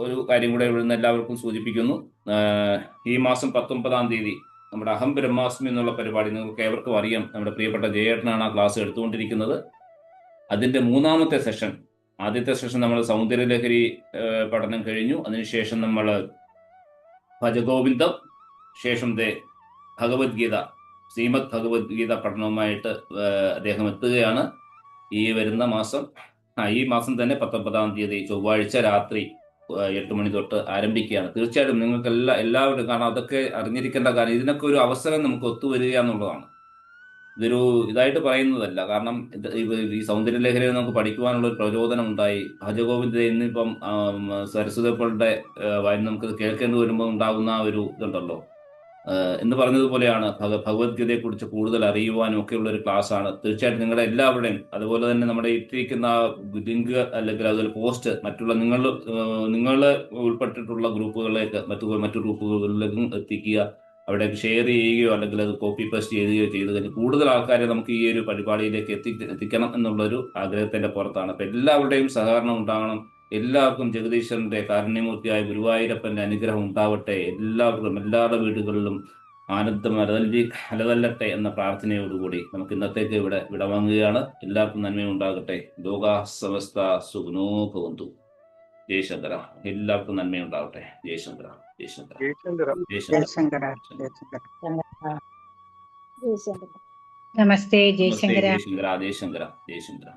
ഒരു കാര്യം കൂടെ ഇവിടെ നിന്ന് എല്ലാവർക്കും സൂചിപ്പിക്കുന്നു. ഈ മാസം 19-ാം തീയതി നമ്മുടെ അഹം ബ്രഹ്മാസ്മി എന്നുള്ള പരിപാടി നിങ്ങൾക്ക് ഏവർക്കും അറിയാം. നമ്മുടെ പ്രിയപ്പെട്ട ജയേട്ടനാണ് ആ ക്ലാസ് എടുത്തുകൊണ്ടിരിക്കുന്നത്. അതിന്റെ 3-ാമത്തെ സെഷൻ, ആദ്യത്തെ സെഷൻ നമ്മൾ സൗന്ദര്യലഹരി പഠനം കഴിഞ്ഞു. അതിനുശേഷം നമ്മൾ ഭജഗോവിന്ദം, ശേഷം ഭഗവത്ഗീത ശ്രീമദ് ഭഗവത്ഗീത പഠനവുമായിട്ട് അദ്ദേഹം എത്തുകയാണ്. ഈ വരുന്ന മാസം ഈ മാസം തന്നെ 19-ാം തീയതി ചൊവ്വാഴ്ച രാത്രി 8 മണി തൊട്ട് ആരംഭിക്കുകയാണ്. തീർച്ചയായിട്ടും നിങ്ങൾക്ക് എല്ലാവരും, കാരണം അതൊക്കെ അറിഞ്ഞിരിക്കേണ്ട കാര്യം, ഇതിനൊക്കെ ഒരു അവസരം നമുക്ക് ഒത്തുവരിക എന്നുള്ളതാണ്. ഇതൊരു ഇതായിട്ട് പറയുന്നതല്ല. കാരണം ഈ സൗന്ദര്യലേഖനം നമുക്ക് പഠിക്കുവാനുള്ള ഒരു പ്രചോദനം ഉണ്ടായി. ഭജഗോവിന്ദ എന്നിപ്പം സരസ്വതപ്പളുടെ വായന നമുക്കത് കേൾക്കേണ്ടി വരുമ്പോൾ ഉണ്ടാകുന്ന ഒരു ഇതുണ്ടല്ലോ എന്ന് പറഞ്ഞതുപോലെയാണ് ഭഗവത്ഗീതയെ കുറിച്ച് കൂടുതൽ അറിയുവാനും ഒക്കെയുള്ള ഒരു ക്ലാസ് ആണ്. തീർച്ചയായിട്ടും നിങ്ങളുടെ എല്ലാവരുടെയും, അതുപോലെ തന്നെ നമ്മുടെ ഇട്ടിരിക്കുന്ന ലിങ്ക് അല്ലെങ്കിൽ അതുപോലെ പോസ്റ്റ് മറ്റുള്ള നിങ്ങൾ ഉൾപ്പെട്ടിട്ടുള്ള ഗ്രൂപ്പുകളിലേക്ക് മറ്റു ഗ്രൂപ്പുകളിലേക്കും എത്തിക്കുക. അവിടേക്ക് ഷെയർ ചെയ്യുകയോ അല്ലെങ്കിൽ അത് കോപ്പി പേസ്റ്റ് ചെയ്യുകയോ ചെയ്ത് കഴിഞ്ഞ് കൂടുതൽ ആൾക്കാരെ നമുക്ക് ഈ ഒരു പരിപാടിയിലേക്ക് എത്തിക്കണം എന്നുള്ളൊരു ആഗ്രഹത്തിന്റെ പുറത്താണ്. അപ്പൊ എല്ലാവരുടെയും സഹകരണം ഉണ്ടാകണം. എല്ലാവർക്കും ജഗദീശ്വരന്റെ കാരുണ്യമൂർത്തിയായ ഗുരുവായൂരപ്പന്റെ അനുഗ്രഹം ഉണ്ടാവട്ടെ. എല്ലാവർക്കും എല്ലാവരുടെ വീടുകളിലും ആനന്ദം അലതല്ലട്ടെ എന്ന പ്രാർത്ഥനയോടുകൂടി നമുക്ക് ഇന്നത്തേക്ക് ഇവിടെ വിടവാങ്ങുകയാണ്. എല്ലാവർക്കും നന്മയുണ്ടാകട്ടെ. ലോകാ സമസ്ത സുഖനോ ഭവന്തു. ജയശങ്കര. എല്ലാവർക്കും നന്മയുണ്ടാവട്ടെ. ജയശങ്കര. ജയശങ്കര. ജയശങ്കര. ജയശങ്കര. നമസ്തേ. ജയശങ്കര. ജയശങ്കര. ജയശങ്കര. ജയശങ്കര. ജയശങ്കര.